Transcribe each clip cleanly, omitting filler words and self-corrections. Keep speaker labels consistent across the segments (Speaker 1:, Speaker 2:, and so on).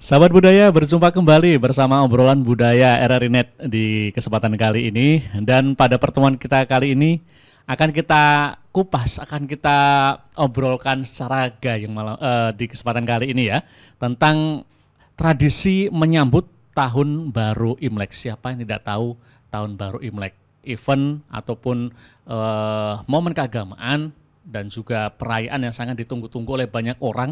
Speaker 1: Sahabat budaya, berjumpa kembali bersama obrolan budaya RRI Net di kesempatan kali ini. Dan pada pertemuan kita kali ini akan kita kupas, akan kita obrolkan secara gayeng di kesempatan kali ini ya, tentang tradisi menyambut tahun baru Imlek. Siapa yang tidak tahu tahun baru Imlek? Event ataupun momen keagamaan dan juga perayaan yang sangat ditunggu-tunggu oleh banyak orang.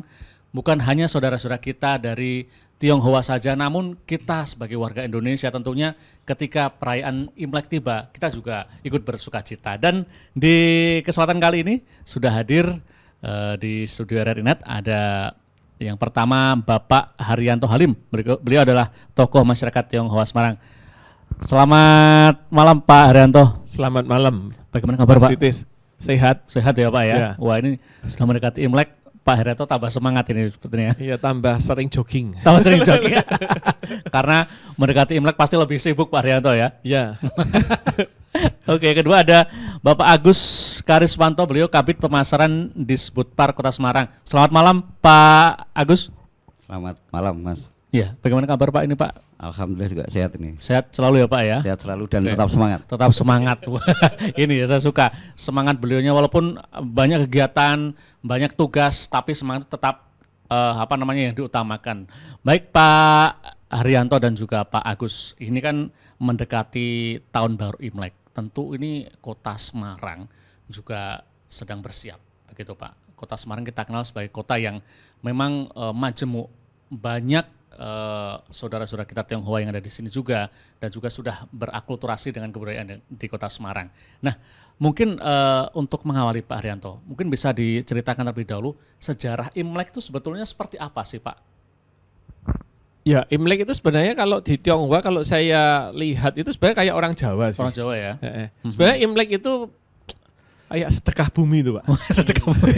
Speaker 1: Bukan hanya saudara-saudara kita dari Tionghoa saja, namun kita sebagai warga Indonesia tentunya ketika perayaan Imlek tiba, kita juga ikut bersuka cita. Dan di kesempatan kali ini sudah hadir di studio RRI Net ada yang pertama Bapak Haryanto Halim. Beliau adalah tokoh masyarakat Tionghoa Semarang. Selamat malam Pak Haryanto.
Speaker 2: Selamat malam.
Speaker 1: Bagaimana kabar Pak?
Speaker 2: Titis. Sehat.
Speaker 1: Sehat ya Pak ya?
Speaker 2: Ya.
Speaker 1: Wah, ini sudah mendekati Imlek. Pak Haryanto tambah semangat ini sepertinya.
Speaker 2: Iya, tambah sering jogging.
Speaker 1: Tambah sering jogging. Karena mendekati Imlek pasti lebih sibuk Pak Haryanto ya.
Speaker 2: Ya.
Speaker 1: Oke, kedua ada Bapak Agus Kariswanto, beliau Kabid Pemasaran Disbudpar Kota Semarang. Selamat malam Pak Agus.
Speaker 3: Selamat malam Mas.
Speaker 1: Ya, bagaimana kabar Pak ini Pak?
Speaker 3: Alhamdulillah juga sehat ini.
Speaker 1: Sehat selalu ya Pak ya?
Speaker 3: Sehat selalu dan
Speaker 1: Oke.
Speaker 3: tetap semangat.
Speaker 1: Tetap semangat. Ini ya saya suka semangat beliaunya, walaupun banyak kegiatan, banyak tugas, tapi semangat tetap yang diutamakan. Baik Pak Haryanto dan juga Pak Agus, ini kan mendekati tahun baru Imlek. Tentu ini Kota Semarang juga sedang bersiap, begitu Pak. Kota Semarang kita kenal sebagai kota yang memang majemuk, banyak saudara-saudara kita Tionghoa yang ada di sini juga, dan juga sudah berakulturasi dengan kebudayaan di Kota Semarang. Nah, mungkin untuk mengawali Pak Haryanto, mungkin bisa diceritakan terlebih dahulu sejarah Imlek itu sebetulnya seperti apa sih Pak?
Speaker 2: Ya, Imlek itu sebenarnya kalau di Tionghoa, kalau saya lihat itu sebenarnya kayak orang Jawa sih.
Speaker 1: Orang Jawa ya?
Speaker 2: Sebenarnya Imlek itu kayak sedekah bumi itu Pak.
Speaker 1: Sedekah bumi.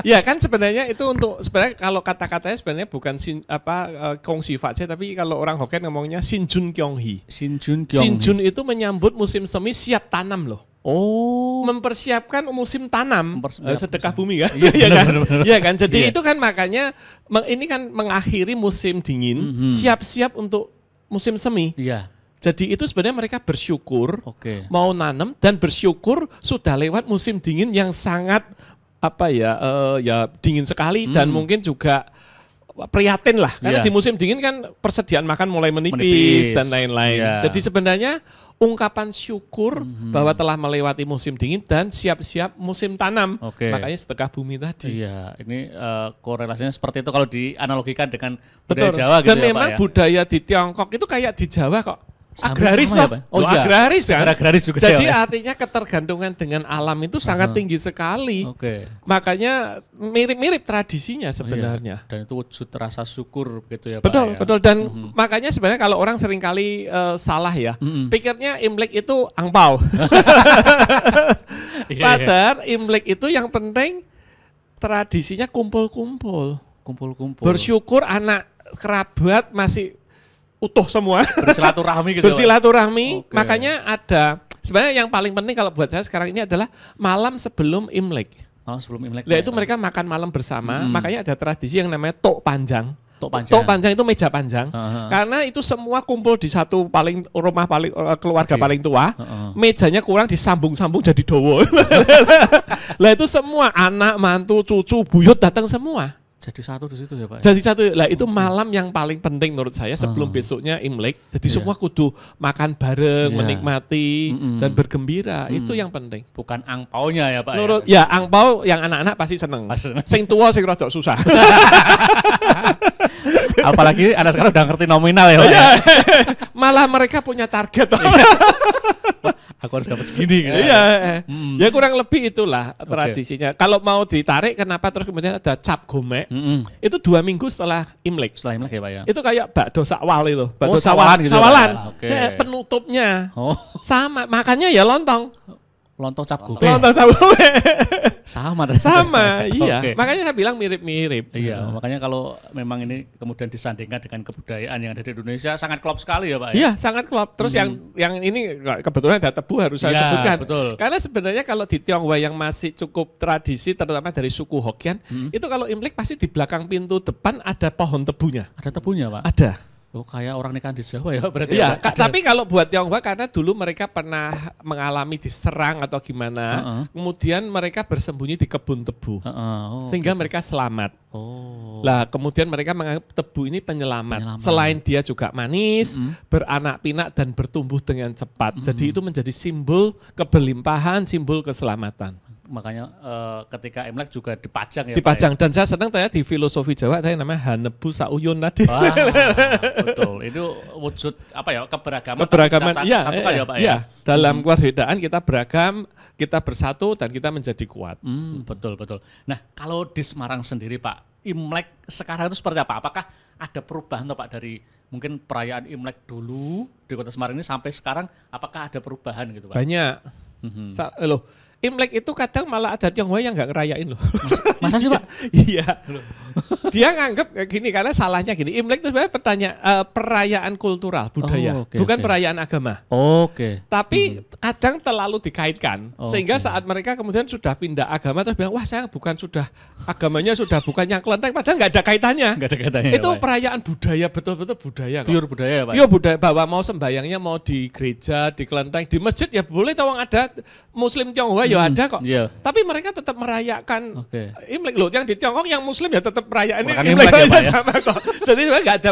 Speaker 2: Ya kan sebenarnya itu untuk, sebenarnya kalau kata-katanya sebenarnya bukan Kong Sifat saya, tapi kalau orang Hokkien ngomongnya Sinjun Kyonghi.
Speaker 1: Sinjun Kyonghi.
Speaker 2: Sinjun itu menyambut musim semi, siap tanam loh.
Speaker 1: Oh,
Speaker 2: Mempersiapkan musim tanam, sedekah bumi kan?
Speaker 1: Iya,
Speaker 2: Iya kan?
Speaker 1: benar-benar.
Speaker 2: Iya kan? Jadi
Speaker 1: Iya.
Speaker 2: itu kan makanya ini kan mengakhiri musim dingin, siap-siap untuk musim semi.
Speaker 1: Iya.
Speaker 2: Jadi itu sebenarnya mereka bersyukur,
Speaker 1: Oke.
Speaker 2: mau nanam dan bersyukur sudah lewat musim dingin yang sangat dingin sekali dan mungkin juga prihatin lah. Karena
Speaker 1: Iya.
Speaker 2: di musim dingin kan persediaan makan mulai menipis dan lain-lain.
Speaker 1: Iya.
Speaker 2: Jadi sebenarnya ungkapan syukur bahwa telah melewati musim dingin dan siap-siap musim tanam.
Speaker 1: Oke.
Speaker 2: Makanya sedekah bumi tadi.
Speaker 1: Iya, ini korelasinya seperti itu kalau dianalogikan dengan budaya
Speaker 2: Betul.
Speaker 1: Jawa gitu
Speaker 2: Dan
Speaker 1: ya
Speaker 2: memang
Speaker 1: Pak ya.
Speaker 2: budaya di Tiongkok itu kayak di Jawa kok.
Speaker 1: Hampir
Speaker 2: Agraris
Speaker 1: sama ya,
Speaker 2: lah.
Speaker 1: Pak? Oh iya.
Speaker 2: Agraris kan.
Speaker 1: Agraris juga
Speaker 2: Jadi
Speaker 1: ya, Pak?
Speaker 2: artinya ketergantungan dengan alam itu sangat tinggi sekali.
Speaker 1: Oke.
Speaker 2: Makanya mirip-mirip tradisinya
Speaker 1: Iya.
Speaker 2: sebenarnya.
Speaker 1: Dan itu wujud rasa syukur begitu ya Pak
Speaker 2: Betul,
Speaker 1: ya?
Speaker 2: betul. Dan makanya sebenarnya kalau orang seringkali salah ya, pikirnya Imlek itu angpau.
Speaker 1: Iya, iya.
Speaker 2: Padahal Imlek itu yang penting tradisinya kumpul-kumpul.
Speaker 1: Kumpul-kumpul.
Speaker 2: Bersyukur anak kerabat masih utuh semua.
Speaker 1: Bersilaturahmi gitu. Pak?
Speaker 2: Bersilaturahmi.
Speaker 1: Oke.
Speaker 2: Makanya ada, sebenarnya yang paling penting kalau buat saya sekarang ini adalah malam sebelum Imlek.
Speaker 1: Oh, sebelum Imlek.
Speaker 2: Nah
Speaker 1: ya,
Speaker 2: itu
Speaker 1: Pak?
Speaker 2: mereka makan malam bersama, makanya ada tradisi yang namanya tok panjang.
Speaker 1: Tok panjang.
Speaker 2: Tok panjang itu meja panjang.
Speaker 1: Heeh.
Speaker 2: Karena itu semua kumpul di satu rumah paling keluarga
Speaker 1: Oke.
Speaker 2: paling tua.
Speaker 1: Heeh.
Speaker 2: Mejanya kurang disambung-sambung jadi dowo. Lah itu semua anak, mantu, cucu, buyut datang semua.
Speaker 1: Jadi satu di situ ya Pak?
Speaker 2: Jadi satu, lah itu malam yang paling penting menurut saya sebelum besoknya Imlek. Jadi
Speaker 1: Iya.
Speaker 2: semua kudu makan bareng,
Speaker 1: Iya.
Speaker 2: menikmati dan bergembira. Itu yang penting.
Speaker 1: Bukan angpaunya ya Pak
Speaker 2: Menurut
Speaker 1: ya?
Speaker 2: ya angpau yang anak-anak pasti seneng.
Speaker 1: Pasti seneng.
Speaker 2: Sing tua sing rada susah.
Speaker 1: Apalagi anak sekarang udah ngerti nominal ya Pak ya?
Speaker 2: Malah mereka punya target.
Speaker 1: Aku harus dapat segini gitu.
Speaker 2: Iya, ya kurang lebih itulah tradisinya. Kalau mau ditarik, kenapa terus kemudian ada cap gomek? Itu 2 minggu setelah Imlek.
Speaker 1: Setelah Imlek ya Pak ya?
Speaker 2: Itu kayak bakdo sakwal itu. Bakdo
Speaker 1: sawalan gitu ya,
Speaker 2: sawalan.
Speaker 1: Pak ya? Oke.
Speaker 2: Nah, penutupnya
Speaker 1: Oh,
Speaker 2: sama, makanya ya lontong.
Speaker 1: lontong cap gobe.
Speaker 2: Lontong cap gomek.
Speaker 1: Sama.
Speaker 2: Sama, iya.
Speaker 1: Oke.
Speaker 2: Makanya saya bilang mirip-mirip.
Speaker 1: Iya, makanya kalau memang ini kemudian disandingkan dengan kebudayaan yang ada di Indonesia sangat klop sekali ya Pak ya.
Speaker 2: Iya, sangat klop. Terus yang ini kebetulan ada tebu harus saya
Speaker 1: Iya,
Speaker 2: sebutkan.
Speaker 1: betul.
Speaker 2: Karena sebenarnya kalau di Tionghoa yang masih cukup tradisi, terutama dari suku Hokkien, itu kalau Imlek pasti di belakang pintu depan ada pohon tebunya.
Speaker 1: Ada tebunya Pak.
Speaker 2: Ada.
Speaker 1: Oh, kayak orang nikahan di Jawa ya berarti.
Speaker 2: Iya,
Speaker 1: ya, Pak?
Speaker 2: tapi kalau buat Tionghoa karena dulu mereka pernah mengalami diserang atau gimana, kemudian mereka bersembunyi di kebun tebu.
Speaker 1: Oh,
Speaker 2: Sehingga mereka selamat.
Speaker 1: Oh.
Speaker 2: Lah kemudian mereka menganggap tebu ini penyelamat. Selain dia juga manis, beranak pinak dan bertumbuh dengan cepat. Jadi itu menjadi simbol keberlimpahan, simbol keselamatan.
Speaker 1: Makanya ketika Imlek juga dipajang ya
Speaker 2: Dipajang.
Speaker 1: Pak ya?
Speaker 2: Dan saya senang tanya di filosofi Jawa tadi namanya Hanebu Sauyun tadi.
Speaker 1: Wah, betul. Itu wujud apa ya, keberagaman.
Speaker 2: Keberagaman, iya,
Speaker 1: satu ya Pak ya.
Speaker 2: iya. Dalam keberadaan kita beragam, kita bersatu dan kita menjadi kuat.
Speaker 1: Betul. Nah, kalau di Semarang sendiri Pak, Imlek sekarang itu seperti apa? Apakah ada perubahan Pak dari mungkin perayaan Imlek dulu di Kota Semarang ini sampai sekarang? Apakah ada perubahan gitu Pak?
Speaker 2: Banyak. Loh, Imlek itu kadang malah ada Tionghoa yang nggak ngerayain loh.
Speaker 1: Masa sih Pak?
Speaker 2: Iya. Dia nganggep kayak gini karena salahnya gini. Imlek itu sebenarnya perayaan kultural budaya, bukan perayaan agama.
Speaker 1: Oke.
Speaker 2: Tapi kadang terlalu dikaitkan sehingga saat mereka kemudian sudah pindah agama terus bilang wah saya agamanya sudah bukan yang kelenteng padahal nggak ada kaitannya.
Speaker 1: Nggak ada kaitannya.
Speaker 2: Itu
Speaker 1: ya, Pak?
Speaker 2: perayaan budaya betul-betul budaya kok.
Speaker 1: Pure budaya ya Pak.
Speaker 2: Pure budaya bahwa mau sembayangnya mau di gereja, di kelenteng, di masjid ya boleh tawang ada Muslim Tionghoa ya ada kok.
Speaker 1: Iya.
Speaker 2: Tapi mereka tetap merayakan Imlek loh. Yang di Tiongkok yang Muslim ya tetap merayakan
Speaker 1: Imlek ya, Pak, ya?
Speaker 2: sama kok. Jadi sebenarnya nggak ada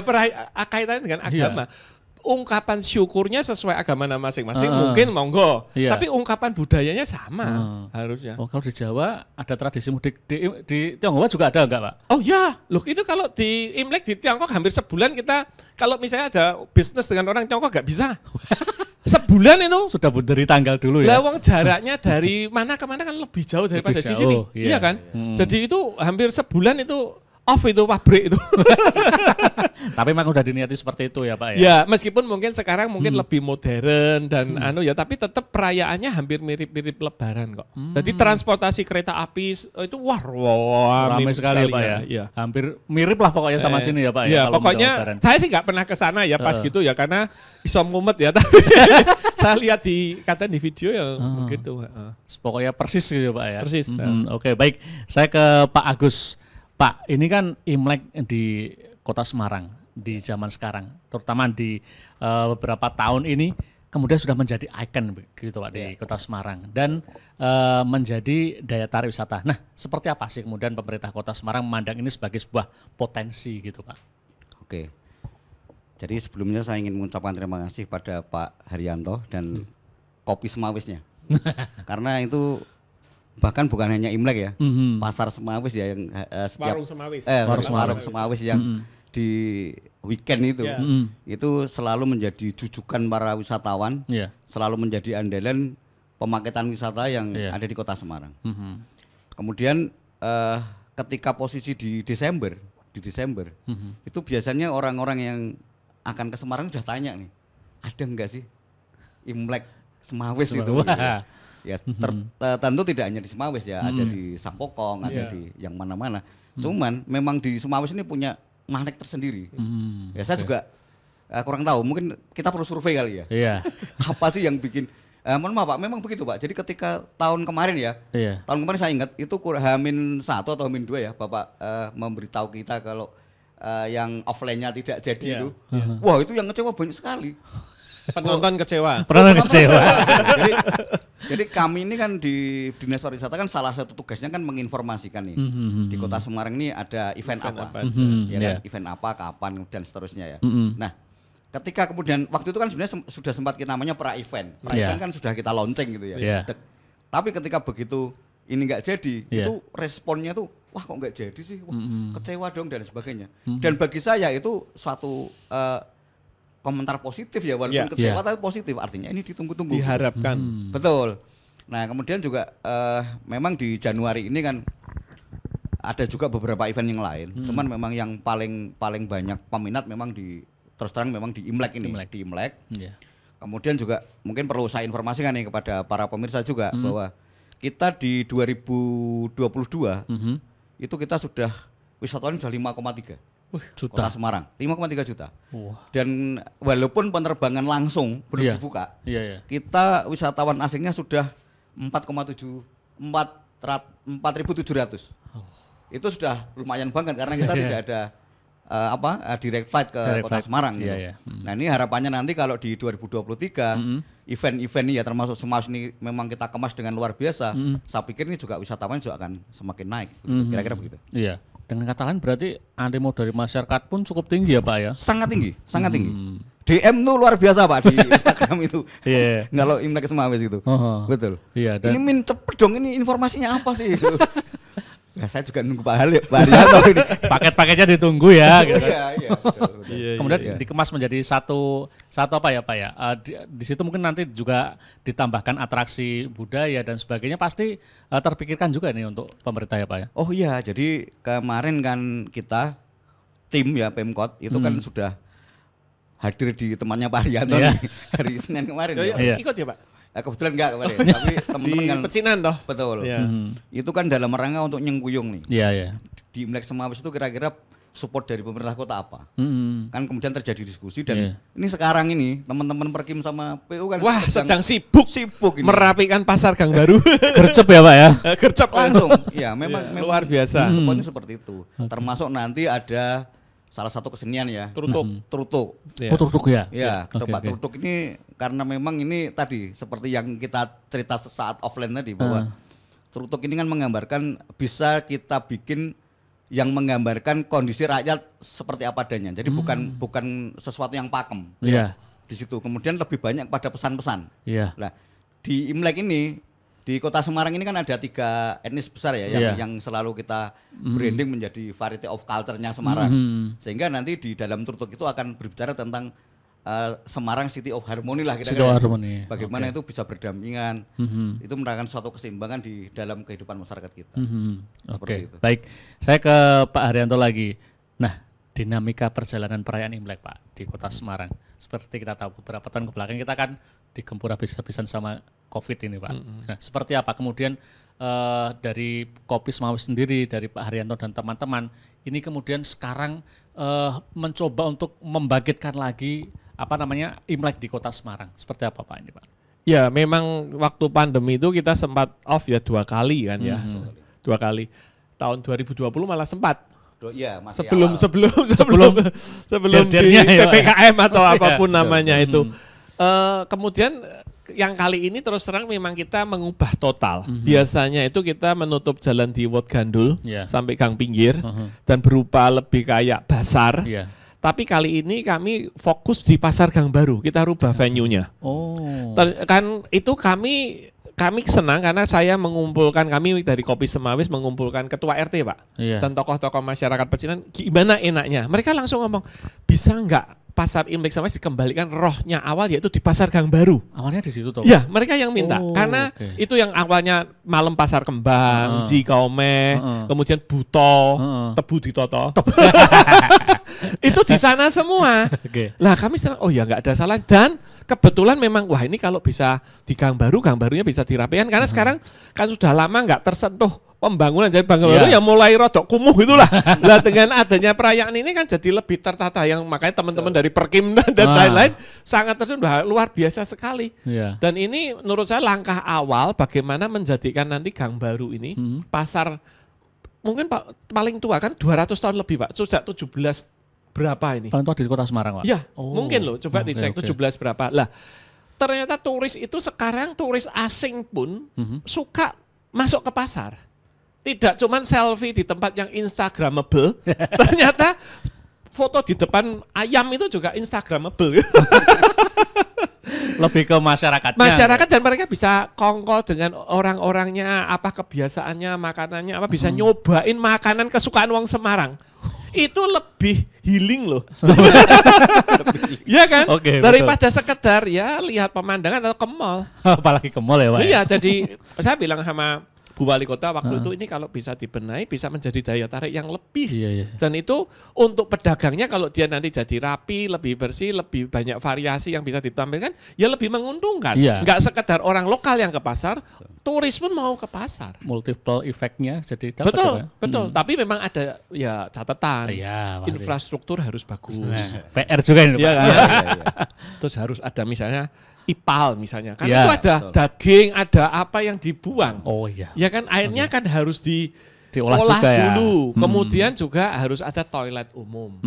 Speaker 2: kaitannya dengan agama. Ungkapan syukurnya sesuai agama masing-masing mungkin monggo. Tapi ungkapan budayanya sama harusnya.
Speaker 1: Oh kalau di Jawa ada tradisi mudik di Tionghoa juga ada enggak Pak?
Speaker 2: Oh ya, loh itu kalau di Imlek di Tiongkok hampir sebulan kita kalau misalnya ada bisnis dengan orang Tiongkok nggak bisa. Sebulan itu
Speaker 1: sudah dari tanggal dulu ya.
Speaker 2: Lah wong jaraknya dari mana ke mana kan lebih jauh daripada di sini. Iya kan? Jadi itu hampir sebulan itu off itu pabrik itu.
Speaker 1: Tapi memang udah diniati seperti itu ya Pak ya?
Speaker 2: Ya meskipun mungkin sekarang mungkin lebih modern dan tapi tetap perayaannya hampir mirip-mirip lebaran kok. Jadi transportasi kereta api itu wah
Speaker 1: ramai sekali ya Pak ya?
Speaker 2: Ya.
Speaker 1: Hampir mirip lah pokoknya sama sini ya Pak ya?
Speaker 2: Ya pokoknya saya sih nggak pernah ke sana ya pas gitu ya karena isom ngumet ya tapi saya lihat di video ya begitu.
Speaker 1: Pokoknya persis gitu Pak ya?
Speaker 2: Persis.
Speaker 1: Oke baik, saya ke Pak Agus. Pak, ini kan Imlek di Kota Semarang di zaman sekarang, terutama di beberapa tahun ini kemudian sudah menjadi ikon gitu Pak di Kota Semarang dan menjadi daya tarik wisata. Nah, seperti apa sih kemudian pemerintah Kota Semarang memandang ini sebagai sebuah potensi gitu Pak?
Speaker 3: Oke. Jadi sebelumnya saya ingin mengucapkan terima kasih pada Pak Haryanto dan Kopi Semawisnya. Karena itu bahkan bukan hanya Imlek ya, pasar Semawis ya yang setiap warung Semawis yang di weekend itu, itu selalu menjadi jujukan para wisatawan, selalu menjadi andalan pemaketan wisata yang ada di Kota Semarang. Kemudian ketika posisi di Desember, itu biasanya orang-orang yang akan ke Semarang sudah tanya nih, ada enggak sih Imlek Semawis itu? Ya tentu tidak hanya di Semawis ya, ada di Sampokong, ada di yang mana-mana. Cuman memang di Semawis ini punya magnet tersendiri. Ya saya juga kurang tahu, mungkin kita perlu survei kali ya. Apa sih yang bikin mohon maaf Pak, memang begitu Pak. Jadi ketika tahun kemarin ya, tahun kemarin saya ingat itu H-1 atau H-2 ya, Bapak memberitahu kita kalau yang offline-nya tidak jadi itu. Wah, itu yang kecewa banyak sekali.
Speaker 2: Penonton kecewa.
Speaker 3: Jadi kami ini kan di Dinas Pariwisata kan salah satu tugasnya kan menginformasikan nih. Di Kota Semarang ini ada event apa ya kan? Event apa, kapan dan seterusnya ya. Nah, ketika kemudian waktu itu kan sebenarnya sudah sempat kita namanya pra-event. Pra-event kan sudah kita launching gitu ya. Tapi ketika begitu ini nggak jadi, itu responnya tuh wah kok nggak jadi sih, wah, kecewa dong dan sebagainya. Dan bagi saya itu suatu komentar positif ya, walaupun kecewa tapi positif, artinya ini ditunggu-tunggu.
Speaker 2: Diharapkan.
Speaker 3: Betul. Nah kemudian juga memang di Januari ini kan ada juga beberapa event yang lain, cuman memang yang paling banyak peminat memang terus terang memang di Imlek ini, di Imlek. Kemudian juga mungkin perlu saya informasikan nih kepada para pemirsa juga bahwa kita di 2022 itu kita sudah wisatawan sudah 5,3
Speaker 1: juta.
Speaker 3: Kota Semarang, 5,3 juta.
Speaker 1: Wah.
Speaker 3: Dan walaupun penerbangan langsung belum
Speaker 1: Iya.
Speaker 3: dibuka,
Speaker 1: Iya.
Speaker 3: kita wisatawan asingnya sudah 4.700. Itu sudah lumayan banget karena kita tidak ada direct flight ke
Speaker 1: Direct
Speaker 3: Kota
Speaker 1: flight.
Speaker 3: Semarang gitu.
Speaker 1: Iya.
Speaker 3: Nah, ini harapannya nanti kalau di 2023 event-event ini ya termasuk Semarang ini memang kita kemas dengan luar biasa. Saya pikir ini juga wisatawan juga akan semakin naik. Kira-kira begitu.
Speaker 1: Iya. Dengan kata lain berarti animo dari masyarakat pun cukup tinggi ya Pak ya?
Speaker 3: Sangat tinggi, sangat tinggi. DM tuh luar biasa Pak di Instagram itu.
Speaker 1: Iya.
Speaker 3: Kalau Imlek Semawis itu. Betul.
Speaker 1: Iya.
Speaker 3: Ini Min cepet dong, ini informasinya apa sih? Ya saya juga nunggu Pak Haryanto ini.
Speaker 1: Paket-paketnya ditunggu ya. Gitu.
Speaker 3: Iya. Betul.
Speaker 1: Kemudian dikemas menjadi satu apa ya Pak ya? Di situ mungkin nanti juga ditambahkan atraksi budaya dan sebagainya, pasti terpikirkan juga nih untuk pemerintah ya Pak ya?
Speaker 3: Oh iya, jadi kemarin kan kita tim ya Pemkot itu kan sudah hadir di temannya Pak Haryanto nih, hari Senin kemarin.
Speaker 2: Iya. Ikut ya Pak?
Speaker 3: Kebetulan enggak kemarin, tapi teman-teman
Speaker 2: Di
Speaker 3: kan
Speaker 2: pecinan toh.
Speaker 3: betul.
Speaker 2: Iya.
Speaker 3: Itu kan dalam rangka untuk nyengkuyung nih.
Speaker 1: Iya.
Speaker 3: Di Imlek Semawis itu kira-kira support dari pemerintah kota apa? Kan kemudian terjadi diskusi dan ini sekarang ini teman-teman Perkim sama PU kan
Speaker 2: Wah, sedang sibuk
Speaker 3: ini.
Speaker 2: merapikan pasar Gang Baru.
Speaker 1: Gercep ya Pak ya?
Speaker 2: Gercep
Speaker 3: Langsung. Ya, memang
Speaker 2: luar biasa.
Speaker 3: Supportnya seperti itu. Termasuk nanti ada salah satu kesenian ya. Trutuk.
Speaker 1: Oh Trutuk ya?
Speaker 3: Ya, Pak Trutuk ini karena memang ini tadi seperti yang kita cerita saat offline tadi bahwa Trutuk ini kan menggambarkan bisa kita bikin yang menggambarkan kondisi rakyat seperti apa adanya. Jadi bukan sesuatu yang pakem.
Speaker 1: Iya.
Speaker 3: Di situ kemudian lebih banyak pada pesan-pesan.
Speaker 1: Iya.
Speaker 3: Nah, di Imlek ini di Kota Semarang ini kan ada 3 etnis besar ya yang selalu kita branding menjadi variety of culture-nya Semarang. Sehingga nanti di dalam Trutuk itu akan berbicara tentang Semarang City of Harmony lah
Speaker 1: City of Harmony.
Speaker 3: Bagaimana itu bisa berdampingan. Itu merupakan suatu keseimbangan di dalam kehidupan masyarakat kita.
Speaker 1: Oke. Baik. Saya ke Pak Haryanto lagi. Nah, dinamika perjalanan perayaan Imlek Pak di Kota Semarang. Seperti kita tahu beberapa tahun kebelakang kita kan digempur habis-habisan sama COVID ini Pak. Nah, seperti apa kemudian dari Kopi Semawis sendiri, dari Pak Haryanto dan teman-teman, ini kemudian sekarang mencoba untuk membangkitkan lagi Imlek di Kota Semarang. Seperti apa Pak ini Pak?
Speaker 2: Ya, memang waktu pandemi itu kita sempat off ya 2 kali kan ya. 2 kali. Tahun 2020 malah sempat.
Speaker 3: Iya,
Speaker 2: sebelum di PPKM atau apapun namanya itu. Kemudian yang kali ini terus terang memang kita mengubah total. Biasanya itu kita menutup jalan di Wot Gandul sampai Gang Pinggir dan berupa lebih kayak pasar. Tapi kali ini kami fokus di Pasar Gang Baru. Kita rubah venue-nya. Kan itu kami senang karena saya mengumpulkan, kami dari Kopi Semawis mengumpulkan ketua RT Pak dan tokoh-tokoh masyarakat pecinan. Gimana enaknya? Mereka langsung ngomong, bisa nggak Pasar Imlek Semawis dikembalikan rohnya awal yaitu di Pasar Gang Baru.
Speaker 1: Awalnya di situ toh?
Speaker 2: Ya, mereka yang minta. Karena itu yang awalnya malam Pasar Kembang, Jikaome, kemudian Buto, Tebu di Toto. Itu di sana semua. Lah kami senang, oh ya nggak ada salah. Dan kebetulan memang, wah ini kalau bisa di Gang Barunya bisa dirapikan. Karena sekarang kan sudah lama nggak tersentuh pembangunan, jadi Gang Baru ya mulai rodok kumuh itulah. Lah dengan adanya perayaan ini kan jadi lebih tertata, yang makanya teman-teman dari Perkim dan lain-lain sangat tertunda, luar biasa sekali. Dan ini menurut saya langkah awal bagaimana menjadikan nanti Gang Baru ini pasar mungkin Pak paling tua kan 200 tahun lebih Pak, sejak 17 berapa ini?
Speaker 1: Paling tua di Kota Semarang Pak?
Speaker 2: Ya mungkin loh, coba dicek 17 berapa. Lah ternyata turis itu sekarang, turis asing pun suka masuk ke pasar. Tidak cuman selfie di tempat yang instagramable, ternyata foto di depan ayam itu juga instagramable.
Speaker 1: Lebih ke masyarakatnya.
Speaker 2: Masyarakat dan mereka bisa kongkol dengan orang-orangnya, apa kebiasaannya, makanannya, apa bisa nyobain makanan kesukaan wong Semarang. Itu lebih healing loh. Ya kan? Daripada sekedar ya lihat pemandangan atau ke mall.
Speaker 1: Apalagi ke mall ya Pak.
Speaker 2: Iya, jadi saya bilang sama Bu Wali Kota waktu itu ini kalau bisa dibenahi bisa menjadi daya tarik yang lebih. Dan itu untuk pedagangnya kalau dia nanti jadi rapi, lebih bersih, lebih banyak variasi yang bisa ditampilkan, ya lebih menguntungkan. Enggak sekedar orang lokal yang ke pasar, turis pun mau ke pasar.
Speaker 1: Multiple effect-nya jadi dapat.
Speaker 2: Betul, betul. Tapi memang ada ya catatan. Infrastruktur harus bagus.
Speaker 1: PR juga ini, Pak.
Speaker 2: Terus harus ada misalnya IPAL misalnya, kan itu ada daging, ada apa yang dibuang. Ya kan airnya kan harus diolah dulu, kemudian juga harus ada toilet umum.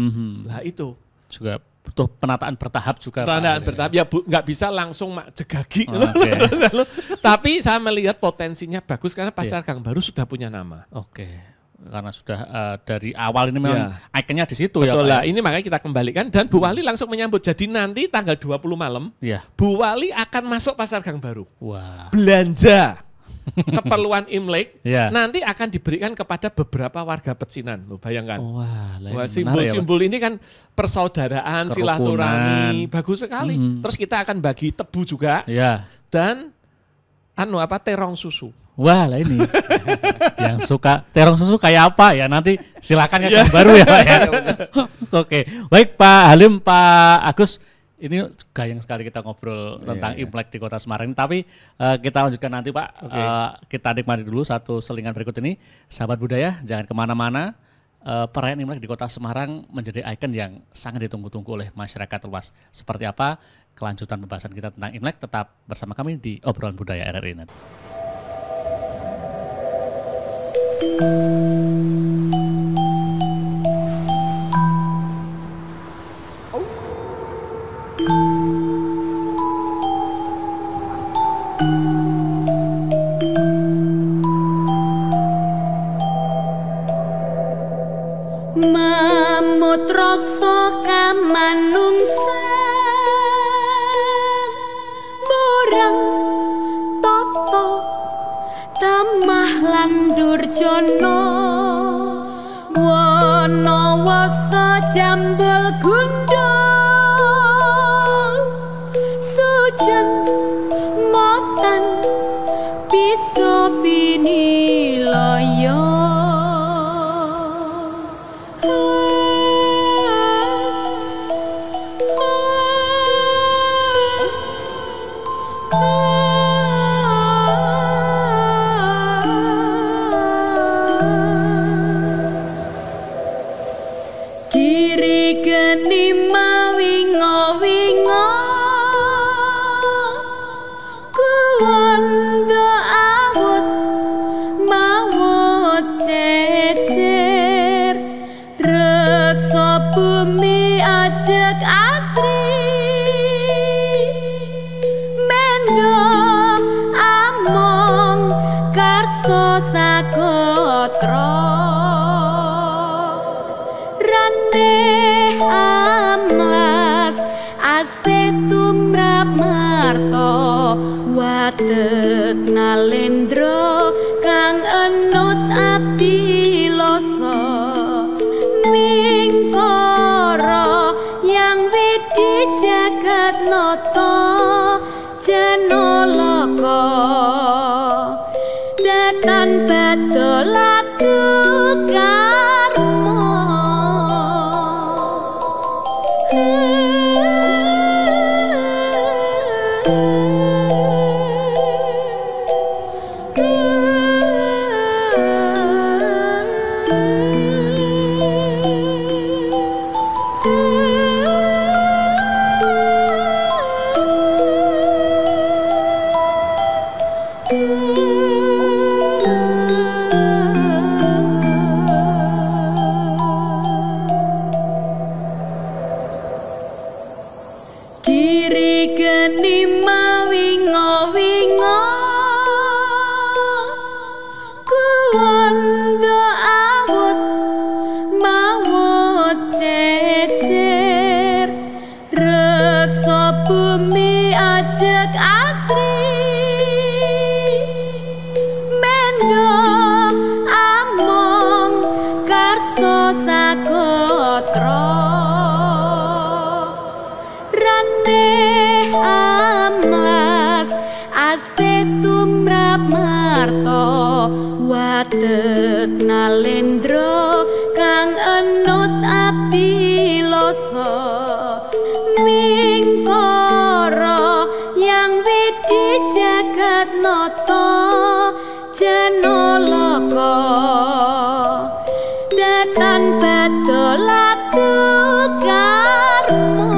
Speaker 2: Lah itu
Speaker 1: juga butuh penataan bertahap juga.
Speaker 2: Penataan bertahap ya nggak bisa langsung jegagi. Tapi saya melihat potensinya bagus karena Pasar Gang Baru sudah punya nama.
Speaker 1: Karena sudah dari awal ini memang ikonnya di situ.
Speaker 2: Betul lah, ini makanya kita kembalikan dan Bu Wali langsung menyambut. Jadi nanti tanggal 20 malam Bu Wali akan masuk Pasar Gang Baru. Belanja keperluan Imlek nanti akan diberikan kepada beberapa warga Pecinan. Loh, bayangkan. Simbol-simbol ini kan persaudaraan, silaturahmi, bagus sekali. Terus kita akan bagi tebu juga. Dan terong susu.
Speaker 1: Wah lah ini yang suka terong susu kayak apa ya, nanti silakan ya Gang Baru ya Pak ya. Baik Pak Halim, Pak Agus, ini gayeng sekali kita ngobrol tentang Imlek di Kota Semarang. Tapi kita lanjutkan nanti Pak. Kita nikmati dulu satu selingan berikut ini. Sahabat budaya, jangan kemana-mana. Perayaan Imlek di Kota Semarang menjadi ikon yang sangat ditunggu-tunggu oleh masyarakat luas. Seperti apa kelanjutan pembahasan kita tentang Imlek, tetap bersama kami di Obrolan Budaya RRI Net.
Speaker 4: Mamut rasa kamanungsan murang tata tamah lan durjana wana wasa jambul gundul sujan motan bisa binilaya. Bumi ajak asri mendo among karso sagotra rane amlas asih tumrap marto watek nalendra kang enut abiloso mingkara yang widi jagat nata janalaka datan badha laku karma. Bumi ajak asri mendo among karso sagotra rane amlas asih tumrap marto ngadeg nalendra kang enut abiloso mingkara yang widi jagat nata janalaka datan badolatu karma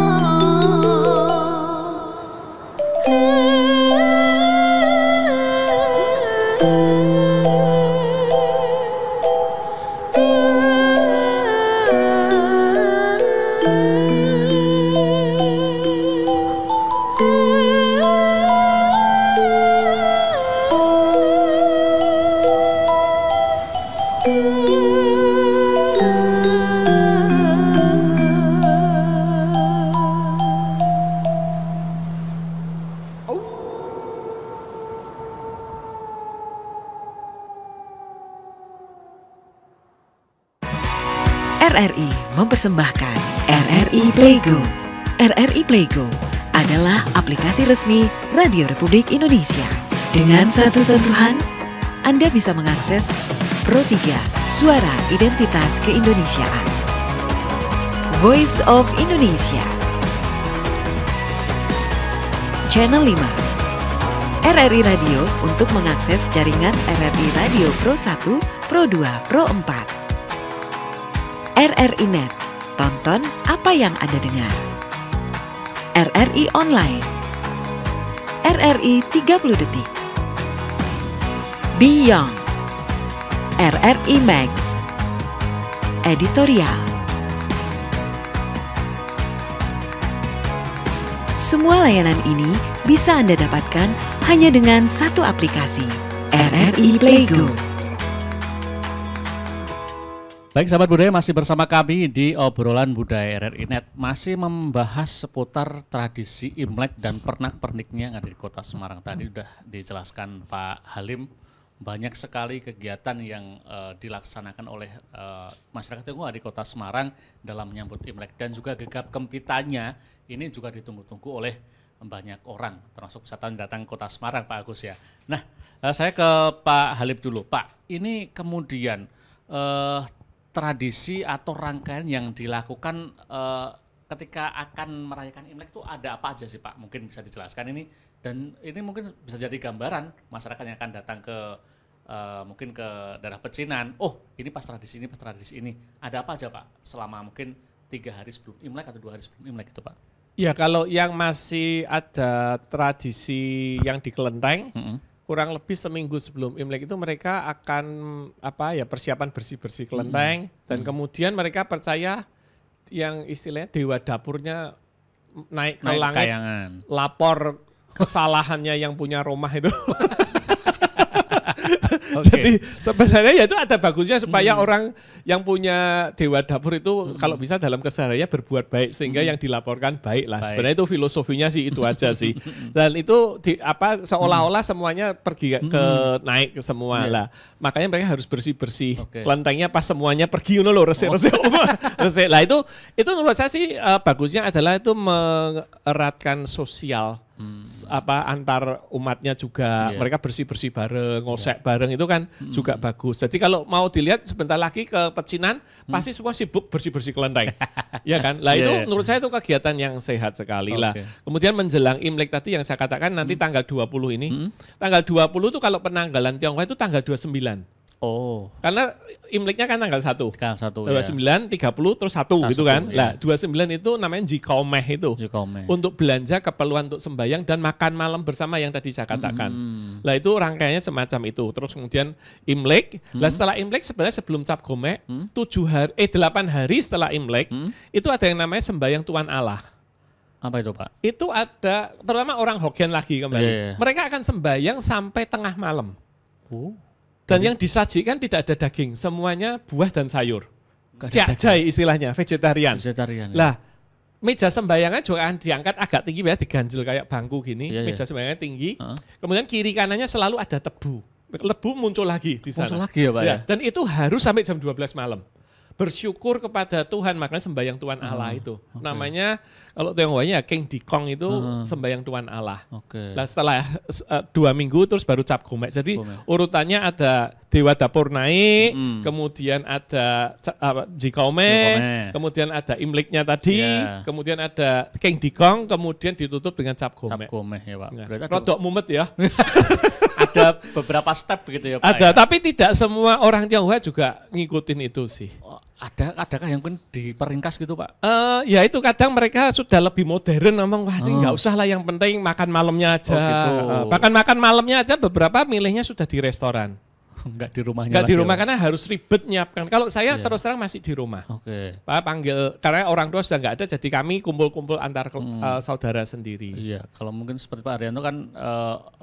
Speaker 5: RRI mempersembahkan RRI Playgo. RRI Playgo adalah aplikasi resmi Radio Republik Indonesia. Dengan satu sentuhan, Anda bisa mengakses Pro 3 Suara Identitas Keindonesiaan, Voice of Indonesia, Channel 5, RRI Radio untuk mengakses jaringan RRI Radio Pro 1, Pro 2, Pro 4. RRI Net, tonton apa yang Anda dengar. RRI Online, RRI 30 Detik, Beyond, RRI Max, Editorial. Semua layanan ini bisa Anda dapatkan hanya dengan satu aplikasi, RRI Playgo.
Speaker 1: Baik sahabat budaya, masih bersama kami di obrolan budaya RRI Net, masih membahas seputar tradisi Imlek dan pernak-perniknya yang ada di Kota Semarang. Tadi sudah dijelaskan Pak Halim, banyak sekali kegiatan yang dilaksanakan oleh masyarakat Tionghoa di Kota Semarang dalam menyambut Imlek, dan juga gegap gempitanya ini juga ditunggu-tunggu oleh banyak orang, termasuk wisatawan datang ke Kota Semarang, Pak Agus ya. Nah, saya ke Pak Halim dulu. Pak, ini kemudian tradisi atau rangkaian yang dilakukan ketika akan merayakan Imlek itu ada apa aja sih Pak? Mungkin bisa dijelaskan ini, dan ini mungkin bisa jadi gambaran masyarakat yang akan datang ke mungkin ke daerah Pecinan. Oh, ini pas tradisi ini, pas tradisi ini. Ada apa aja Pak selama mungkin 3 hari sebelum Imlek atau 2 hari sebelum Imlek itu Pak?
Speaker 2: Ya, kalau yang masih ada tradisi yang di kelenteng, kurang lebih seminggu sebelum Imlek itu mereka akan persiapan bersih-bersih kelenteng, dan kemudian mereka percaya yang istilahnya dewa dapurnya naik ke langit, kayangan, lapor kesalahannya yang punya rumah itu. Jadi sebenarnya ya itu ada bagusnya supaya orang yang punya dewa dapur itu kalau bisa dalam kesehariannya berbuat baik sehingga yang dilaporkan baik lah. Sebenarnya itu filosofinya sih itu aja sih. Dan itu seolah-olah semuanya pergi ke naik ke semua lah. Makanya mereka harus bersih-bersih. Kelentengnya pas semuanya pergi resik-resik. Lah itu menurut saya sih bagusnya adalah itu mengeratkan sosial. Antar umatnya juga, mereka bersih-bersih bareng, ngosek bareng, itu kan juga bagus. Jadi kalau mau dilihat sebentar lagi ke Pecinan, pasti semua sibuk bersih-bersih kelenteng. Ya kan? Lah itu menurut saya itu kegiatan yang sehat sekali lah. Kemudian menjelang Imlek tadi yang saya katakan nanti tanggal 20 ini, tanggal 20 itu kalau penanggalan Tionghoa itu tanggal 29. Oh. Karena Imleknya kan tanggal 1. Tanggal 1 29, 30 terus 1 gitu kan. Lah, 29 itu namanya Jikomeh itu. Untuk belanja keperluan untuk sembahyang dan makan malam bersama yang tadi saya katakan. Lah itu rangkaiannya semacam itu. Terus kemudian Imlek. Lah setelah Imlek sebenarnya sebelum Cap Gome 8 hari setelah Imlek itu ada yang namanya sembahyang Tuan Allah. Apa itu Pak? Itu ada terutama orang Hokkien lagi kembali. Mereka akan sembahyang sampai tengah malam. Dan yang disajikan tidak ada daging, semuanya buah dan sayur. Jai istilahnya, vegetarian. Lah, meja sembayangan juga akan diangkat agak tinggi ya, diganjel kayak bangku gini, meja sembayangan tinggi. Kemudian kiri kanannya selalu ada tebu. Lebu muncul lagi di sana. Muncul lagi ya Pak ya? Dan itu harus sampai jam 12 malam. bersyukur kepada Tuhan, makanya sembahyang Tuhan Allah itu. Namanya kalau Tionghoanya King Dikong itu sembahyang Tuhan Allah. Nah setelah 2 minggu terus baru Cap Gomek. Jadi urutannya ada Dewa Dapur naik, kemudian ada Jikome, kemudian ada Imleknya tadi, kemudian ada King Dikong, kemudian ditutup dengan Cap Gomek.
Speaker 1: Cap Gomek ya Pak.
Speaker 2: Rodok mumet ya.
Speaker 1: Ada beberapa step begitu ya Pak.
Speaker 2: Ada, tapi tidak semua orang Tionghoa juga ngikutin itu sih.
Speaker 1: Adakah yang mungkin diperingkas gitu Pak?
Speaker 2: Ya itu kadang mereka sudah lebih modern, ngomong wah ini nggak usah lah, yang penting makan malamnya aja.
Speaker 1: Gitu.
Speaker 2: Bahkan makan malamnya aja beberapa milihnya sudah di restoran.
Speaker 1: Enggak di rumahnya.
Speaker 2: Enggak di rumah karena harus ribet nyiapkan. Kalau saya terus terang masih di rumah. Pak panggil karena orang tua sudah nggak ada, jadi kami kumpul-kumpul antar saudara sendiri.
Speaker 1: Iya, kalau mungkin seperti Pak Haryanto kan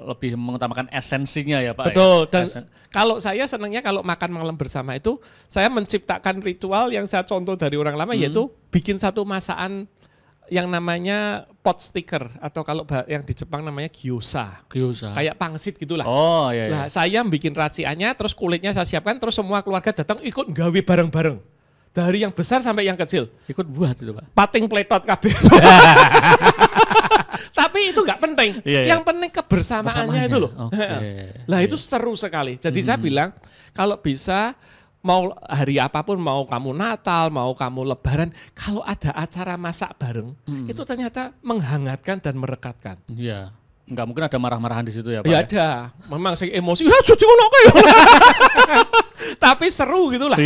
Speaker 1: lebih mengutamakan esensinya ya Pak.
Speaker 2: Betul. Dan kalau saya senangnya kalau makan malam bersama itu saya menciptakan ritual yang saya contoh dari orang lama, yaitu bikin satu masakan yang namanya pot sticker, atau kalau yang di Jepang namanya gyoza. Kayak pangsit gitulah.
Speaker 1: Oh iya.
Speaker 2: Nah, saya bikin raciannya, terus kulitnya saya siapkan, terus semua keluarga datang ikut gawe bareng-bareng. Dari yang besar sampai yang kecil.
Speaker 1: Ikut buat itu Pak.
Speaker 2: Pating pletot kabeh. Tapi itu nggak penting. Yang penting kebersamaannya itu loh. Lah itu seru sekali. Jadi saya bilang kalau bisa, mau hari apapun, mau kamu Natal, mau kamu Lebaran, kalau ada acara masak bareng, itu ternyata menghangatkan dan merekatkan.
Speaker 1: Iya. Enggak mungkin ada marah-marahan di situ ya Pak.
Speaker 2: Ya ada. Memang saya emosi, ya cuci ngono ya. Tapi seru gitulah.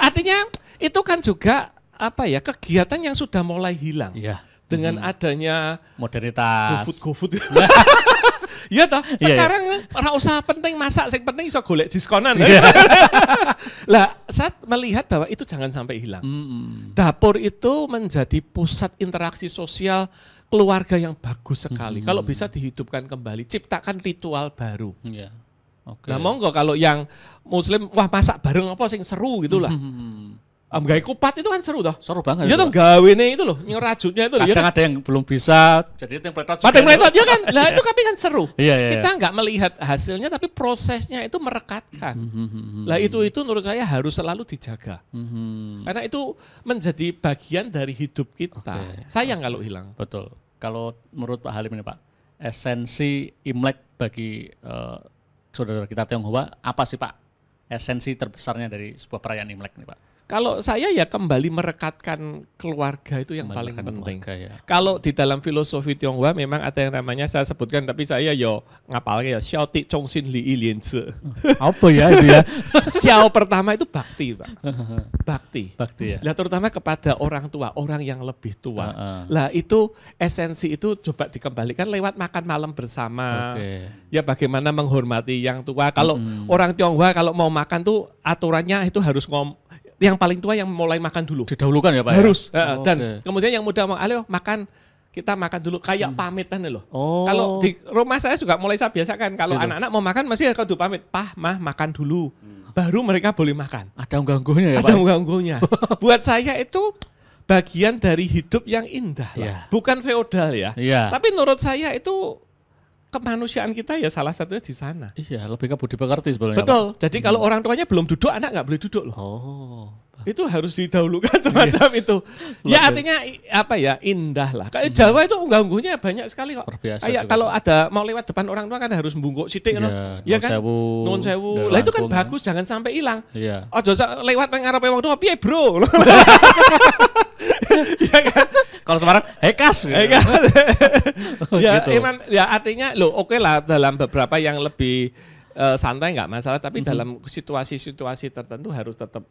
Speaker 2: Artinya itu kan juga apa ya, kegiatan yang sudah mulai hilang. Dengan adanya
Speaker 1: modernitas.
Speaker 2: GoFood. Iya toh, sekarang ora usah penting masak, sing penting iso golek diskonan. Lah, saya melihat bahwa itu jangan sampai hilang. Dapur itu menjadi pusat interaksi sosial keluarga yang bagus sekali. Kalau bisa dihidupkan kembali, ciptakan ritual baru. Nah, monggo kalau yang Muslim, wah masak bareng apa sing seru gitulah. Gawe kupat itu kan seru toh.
Speaker 1: Seru banget.
Speaker 2: Iya toh, gawene itu loh, ngerajutnya itu.
Speaker 1: Kadang ada yang belum bisa, jadi itu yang pletot.
Speaker 2: Pating pletot ya kan. Lah itu tapi kan seru.
Speaker 1: Iya.
Speaker 2: Kita nggak melihat hasilnya, tapi prosesnya itu merekatkan. Lah itu menurut saya harus selalu dijaga. Karena itu menjadi bagian dari hidup kita. Sayang kalau hilang.
Speaker 1: Betul. Kalau menurut Pak Halim ini Pak, esensi Imlek bagi saudara kita Tionghoa apa sih Pak? Esensi terbesarnya dari sebuah perayaan Imlek ini Pak?
Speaker 2: Kalau saya ya kembali merekatkan keluarga itu yang paling penting. Kalau di dalam filosofi Tionghoa memang ada yang namanya, saya sebutkan tapi saya ngapalnya Xiao Ti Chong Xin Li Yi Lian Zi.
Speaker 1: Apa ya itu ya?
Speaker 2: Xiao pertama itu bakti Pak. Bakti
Speaker 1: ya.
Speaker 2: Lah terutama kepada orang tua, orang yang lebih tua. Lah itu esensi itu coba dikembalikan lewat makan malam bersama. Ya bagaimana menghormati yang tua. Kalau orang Tionghoa kalau mau makan tuh aturannya itu harus yang paling tua yang mulai makan dulu.
Speaker 1: Didahulukan ya Pak?
Speaker 2: Harus. Dan kemudian yang muda mau, ayo makan, kita makan dulu. Kayak pamitan loh. Kalau di rumah saya juga mulai saya biasakan. Kalau anak-anak mau makan masih kudu pamit. Pah, mah makan dulu. Baru mereka boleh makan.
Speaker 1: Ada unggah-ungguhnya ya Pak?
Speaker 2: Ada unggah-ungguhnya. Buat saya itu bagian dari hidup yang indah lah. Bukan feodal ya. Tapi menurut saya itu kemanusiaan kita ya salah satunya di sana.
Speaker 1: Iya, lebih ke budi pekerti sebenarnya.
Speaker 2: Betul. Jadi kalau orang tuanya belum duduk, anak nggak boleh duduk loh. Itu harus didahulukan semacam itu. Ya artinya apa ya, indah lah. Kayak Jawa itu unggah-ungguhnya banyak sekali kok. Kayak kalau ada mau lewat depan orang tua kan harus membungkuk sithik kan. Iya kan? Nuwun sewu. Lah itu kan bagus, jangan sampai hilang. Ojo lewat nang ngarepe wong tua, piye bro? Ya kan?
Speaker 1: Kalau Semarang, hekas.
Speaker 2: Ya artinya oke lah dalam beberapa yang lebih santai nggak masalah, tapi dalam situasi-situasi tertentu harus tetap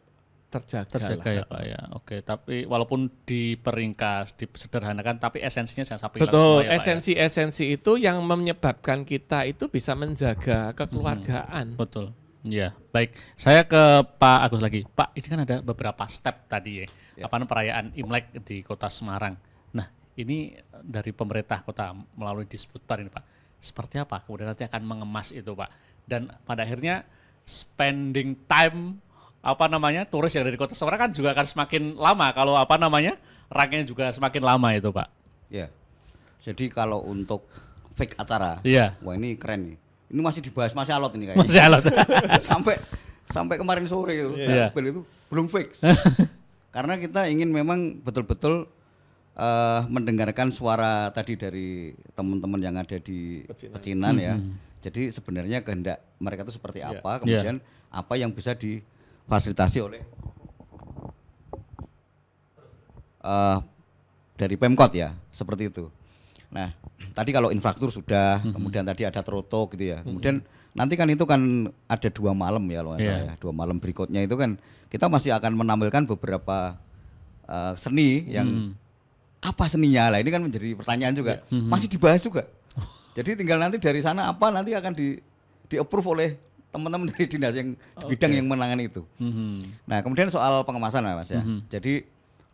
Speaker 2: terjaga
Speaker 1: ya Pak ya. Oke, tapi walaupun diperingkas, disederhanakan, tapi esensinya jangan sampai hilang.
Speaker 2: Betul, esensi itu yang menyebabkan kita itu bisa menjaga kekeluargaan.
Speaker 1: Betul. Iya, baik. Saya ke Pak Agus lagi. Pak, ini kan ada beberapa step tadi ya. Perayaan Imlek di Kota Semarang. Nah, ini dari pemerintah kota melalui Disbudpar ini Pak. Seperti apa kemudian nanti akan mengemas itu Pak? Dan pada akhirnya spending time turis yang dari Kota Semarang kan juga akan semakin lama kalau rangkaian juga semakin lama itu Pak.
Speaker 3: Ya. Jadi kalau untuk fake acara, wah ini keren nih. Ini masih dibahas, masih alot ini kayaknya.
Speaker 1: Masih alot.
Speaker 3: sampai kemarin sore itu, itu belum fix. Karena kita ingin memang betul-betul mendengarkan suara tadi dari teman-teman yang ada di Pecinan ya. Jadi sebenarnya kehendak mereka itu seperti apa, kemudian apa yang bisa difasilitasi oleh dari Pemkot ya, seperti itu. Nah, tadi kalau infrastruktur sudah, kemudian tadi ada troto gitu ya. Kemudian nanti kan itu kan ada 2 malam ya loh saya. 2 malam berikutnya itu kan kita masih akan menampilkan beberapa seni yang apa seninya lah, ini kan menjadi pertanyaan juga. Masih dibahas juga. Jadi tinggal nanti dari sana apa nanti akan di-approve oleh teman-teman dari dinas yang di bidang yang menangani itu. Nah, kemudian soal pengemasan Mas ya. Jadi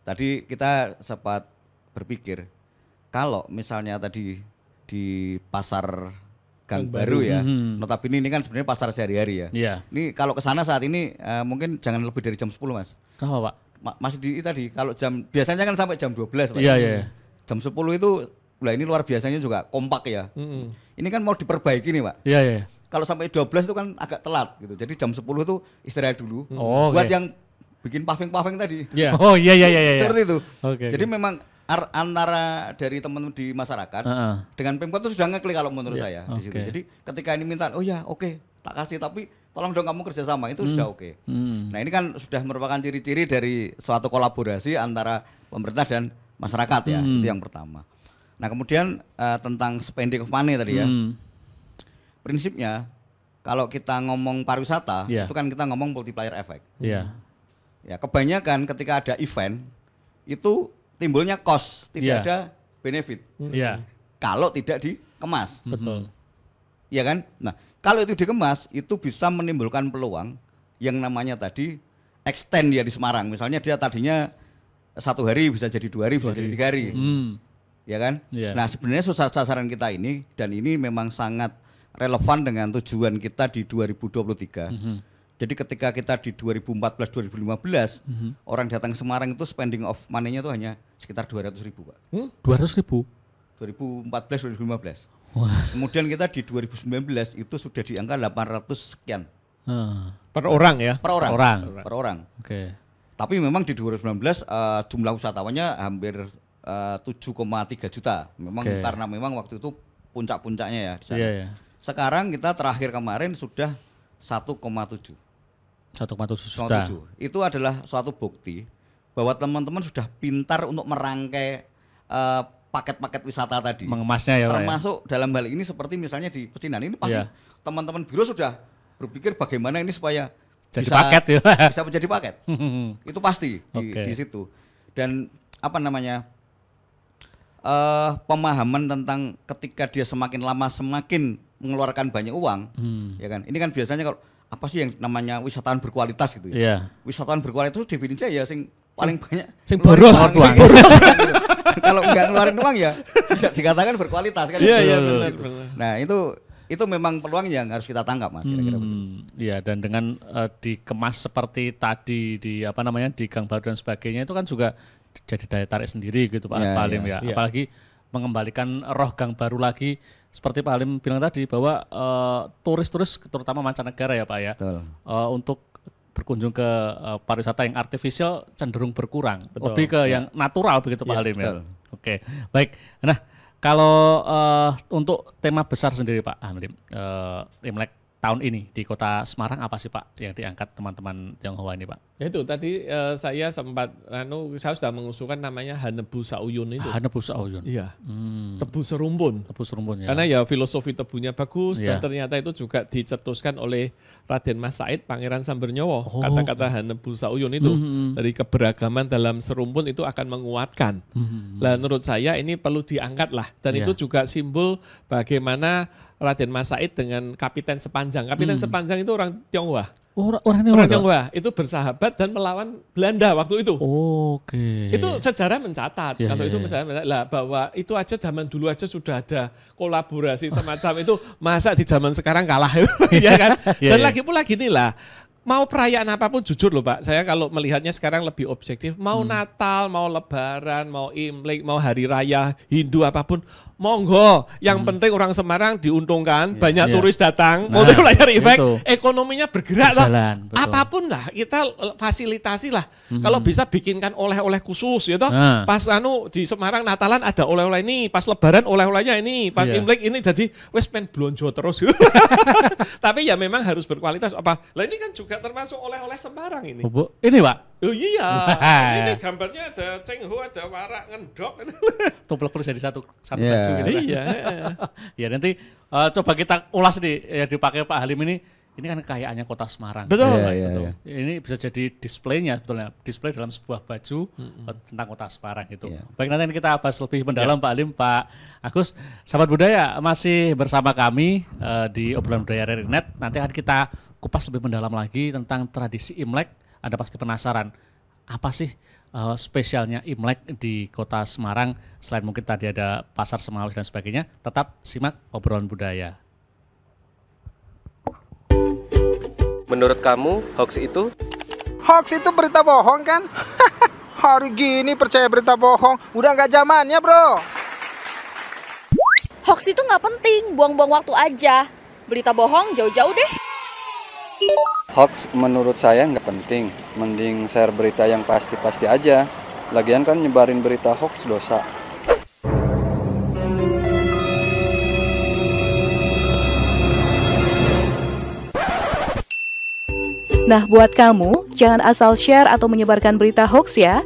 Speaker 3: tadi kita sempat berpikir kalau misalnya tadi di pasar Gang Baru ya, notabene ini kan sebenarnya pasar sehari-hari ya. Ini kalau ke sana saat ini mungkin jangan lebih dari jam 10 Mas.
Speaker 1: Kenapa Pak?
Speaker 3: Masih di tadi kalau jam biasanya kan sampai jam 12 Pak. Jam 10 itu lah ini luar biasanya juga kompak ya. Ini kan mau diperbaiki nih Pak. Kalau sampai 12 itu kan agak telat gitu. Jadi jam 10 itu istirahat dulu. Buat yang bikin paving-paving tadi. Seperti itu. Jadi memang antara dari teman-teman di masyarakat dengan Pemkot itu sudah ngeklik kalau menurut saya di situ. Jadi ketika ini minta tak kasih tapi tolong dong kamu kerjasama itu sudah oke. Nah ini kan sudah merupakan ciri-ciri dari suatu kolaborasi antara pemerintah dan masyarakat ya, itu yang pertama. Nah kemudian tentang spending of money tadi ya, prinsipnya kalau kita ngomong pariwisata itu kan kita ngomong multiplier effect. Ya kebanyakan ketika ada event itu timbulnya cost, tidak ada benefit. Kalau tidak dikemas.
Speaker 1: Betul.
Speaker 3: Iya kan? Nah kalau itu dikemas itu bisa menimbulkan peluang yang namanya tadi extend dia di Semarang. Misalnya dia tadinya 1 hari bisa jadi 2 hari, bisa jadi 3 hari. Ya kan? Nah sebenarnya sasaran kita ini dan ini memang sangat relevan dengan tujuan kita di 2023. Jadi ketika kita di 2014-2015 orang datang ke Semarang itu spending of money-nya itu hanya sekitar 200.000 Pak.
Speaker 1: 200.000?
Speaker 3: 2014-2015. Kemudian kita di 2019 itu sudah di angka 800 sekian.
Speaker 2: Per orang ya?
Speaker 3: Per orang.
Speaker 1: Oke.
Speaker 3: Tapi memang di 2019 jumlah wisatawannya hampir 7,3 juta. Memang karena memang waktu itu puncak-puncaknya ya di sana. Sekarang kita terakhir kemarin sudah 1,7
Speaker 1: juta.
Speaker 3: Itu adalah suatu bukti bahwa teman-teman sudah pintar untuk merangkai paket-paket wisata tadi.
Speaker 1: Mengemasnya ya Pak.
Speaker 3: Termasuk dalam hal ini seperti misalnya di Pecinan ini pasti teman-teman biro sudah berpikir bagaimana ini supaya
Speaker 1: jadi paket ya.
Speaker 3: Bisa menjadi paket. Itu pasti di situ. Dan apa namanya? Pemahaman tentang ketika dia semakin lama semakin mengeluarkan banyak uang, ya kan? Ini kan biasanya kalau apa sih yang namanya wisatawan berkualitas gitu ya? Wisatawan berkualitas itu definisinya ya sing paling banyak
Speaker 2: sing boros.
Speaker 3: Kalau enggak ngeluarin uang ya tidak dikatakan berkualitas kan?
Speaker 2: Iya benar.
Speaker 3: Nah itu memang peluang yang harus kita tangkap Mas kira-kira begitu.
Speaker 1: Iya dan dengan dikemas seperti tadi di apa namanya di Gang Baru dan sebagainya itu kan juga jadi daya tarik sendiri gitu Pak Halim ya. Apalagi mengembalikan roh Gang Baru lagi seperti Pak Halim bilang tadi bahwa turis-turis terutama mancanegara ya Pak ya untuk berkunjung ke pariwisata yang artifisial cenderung berkurang, lebih ke yang natural begitu Pak Halim ya. Oke, baik. Nah kalau untuk tema besar sendiri Pak Halim, Imlek tahun ini di Kota Semarang apa sih Pak yang diangkat teman-teman Tionghoa ini Pak?
Speaker 2: Ya itu tadi saya sempat saya sudah mengusulkan namanya Hanebu Sauyun itu.
Speaker 1: Hanebu Sauyun.
Speaker 2: Iya. Tebu serumpun.
Speaker 1: Tebu serumpun ya.
Speaker 2: Karena ya filosofi tebunya bagus dan ternyata itu juga dicetuskan oleh Raden Mas Said Pangeran Sambernyowo. Kata-kata Hanebu Sauyun itu dari keberagaman dalam serumpun itu akan menguatkan. Lah menurut saya ini perlu diangkat lah dan itu juga simbol bagaimana Raden Mas Said dengan Kapiten Sepanjang. Kapiten Sepanjang itu orang Tionghoa.
Speaker 1: Orang
Speaker 2: Tionghoa itu bersahabat dan melawan Belanda waktu itu. Itu sejarah mencatat. Kalau itu misalnya bahwa itu aja zaman dulu aja sudah ada kolaborasi semacam itu, masa di zaman sekarang kalah ya kan? Dan lagi pula gini lah, mau perayaan apapun jujur loh Pak, saya kalau melihatnya sekarang lebih objektif. Mau Natal, mau Lebaran, mau Imlek, mau Hari Raya Hindu apapun, monggo. Yang penting orang Semarang diuntungkan, banyak turis datang, multiplier effect, ekonominya bergerak loh. Apapun lah, kita fasilitasi lah. Kalau bisa bikinkan oleh-oleh khusus gitu. Pas di Semarang Natalan ada oleh-oleh ini, pas Lebaran oleh-olehnya ini, pas Imlek ini, jadi wes pengen blonjo terus. Tapi ya memang harus berkualitas. Lah ini kan juga termasuk oleh-oleh Semarang ini.
Speaker 1: Ini Pak?
Speaker 2: Oh iya, ini gambarnya ada cengho, ada warak, ngendok.
Speaker 1: Tuplek terus jadi satu baju gitu.
Speaker 2: Iya.
Speaker 1: Ya nanti coba kita ulas nih, ya dipakai Pak Halim ini kan kekayaannya kota Semarang.
Speaker 2: Betul.
Speaker 3: Iya.
Speaker 1: Ini bisa jadi displaynya, sebetulnya display dalam sebuah baju tentang kota Semarang itu. Baik, nanti kita bahas lebih mendalam Pak Halim, Pak Agus. Sahabat budaya masih bersama kami di obrolan budaya RRI.net. Nanti akan kita kupas lebih mendalam lagi tentang tradisi Imlek. Anda pasti penasaran apa sih spesialnya Imlek di kota Semarang, selain mungkin tadi ada pasar Semawis dan sebagainya. Tetap simak obrolan budaya.
Speaker 6: Menurut kamu hoax itu?
Speaker 7: Hoax itu berita bohong kan? Hari gini percaya berita bohong, udah nggak zamannya bro.
Speaker 8: Hoax itu nggak penting, buang-buang waktu aja. Berita bohong jauh-jauh deh.
Speaker 9: Hoax menurut saya nggak penting, mending share berita yang pasti-pasti aja. Lagian kan nyebarin berita hoax dosa.
Speaker 10: Nah, buat kamu, jangan asal share atau menyebarkan berita hoax ya.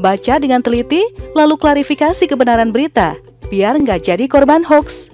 Speaker 10: Baca dengan teliti, lalu klarifikasi kebenaran berita, biar nggak jadi korban hoax.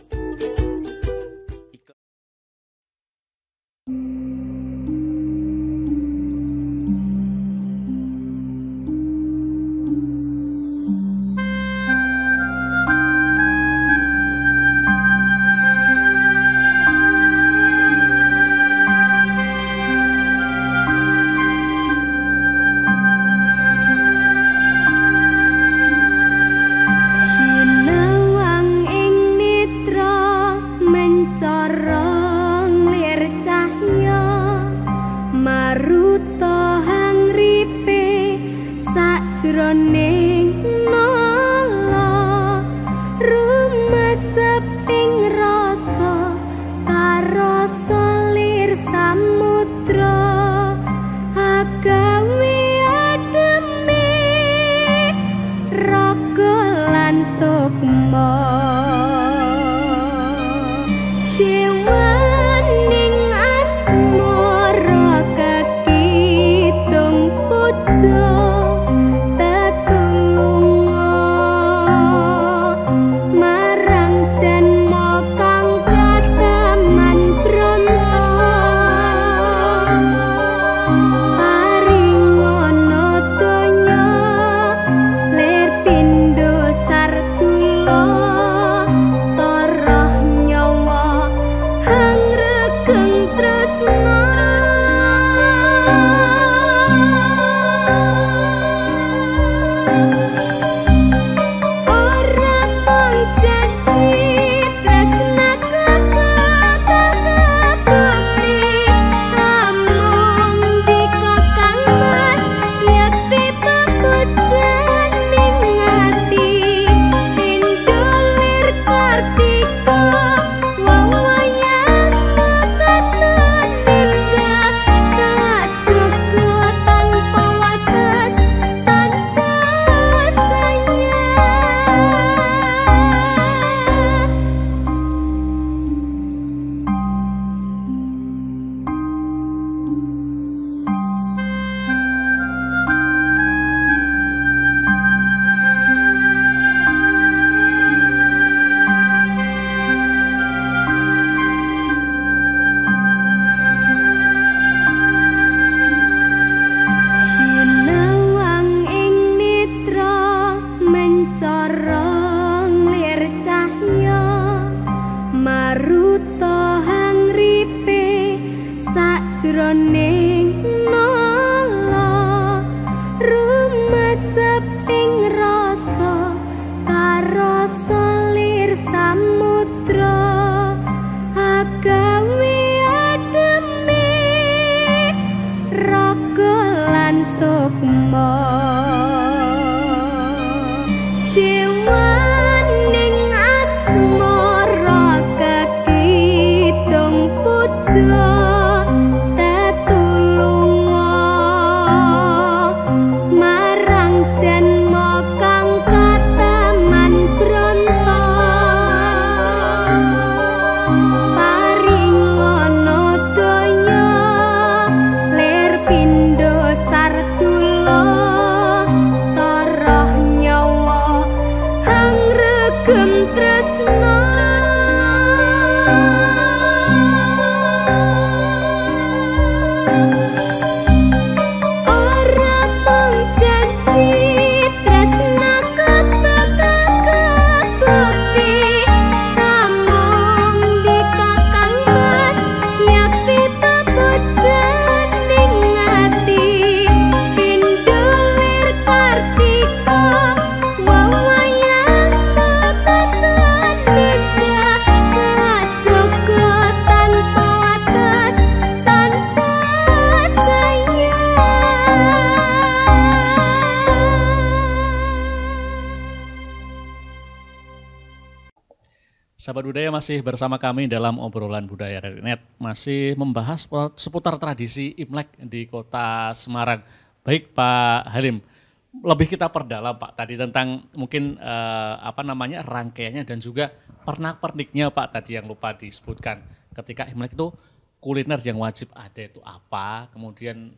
Speaker 1: Sahabat budaya masih bersama kami dalam obrolan budaya RRI Net, masih membahas seputar tradisi Imlek di Kota Semarang. Baik Pak Halim, lebih kita perdalam Pak tadi tentang mungkin rangkaiannya dan juga pernak-perniknya Pak tadi yang lupa disebutkan. Ketika Imlek itu kuliner yang wajib ada itu apa? Kemudian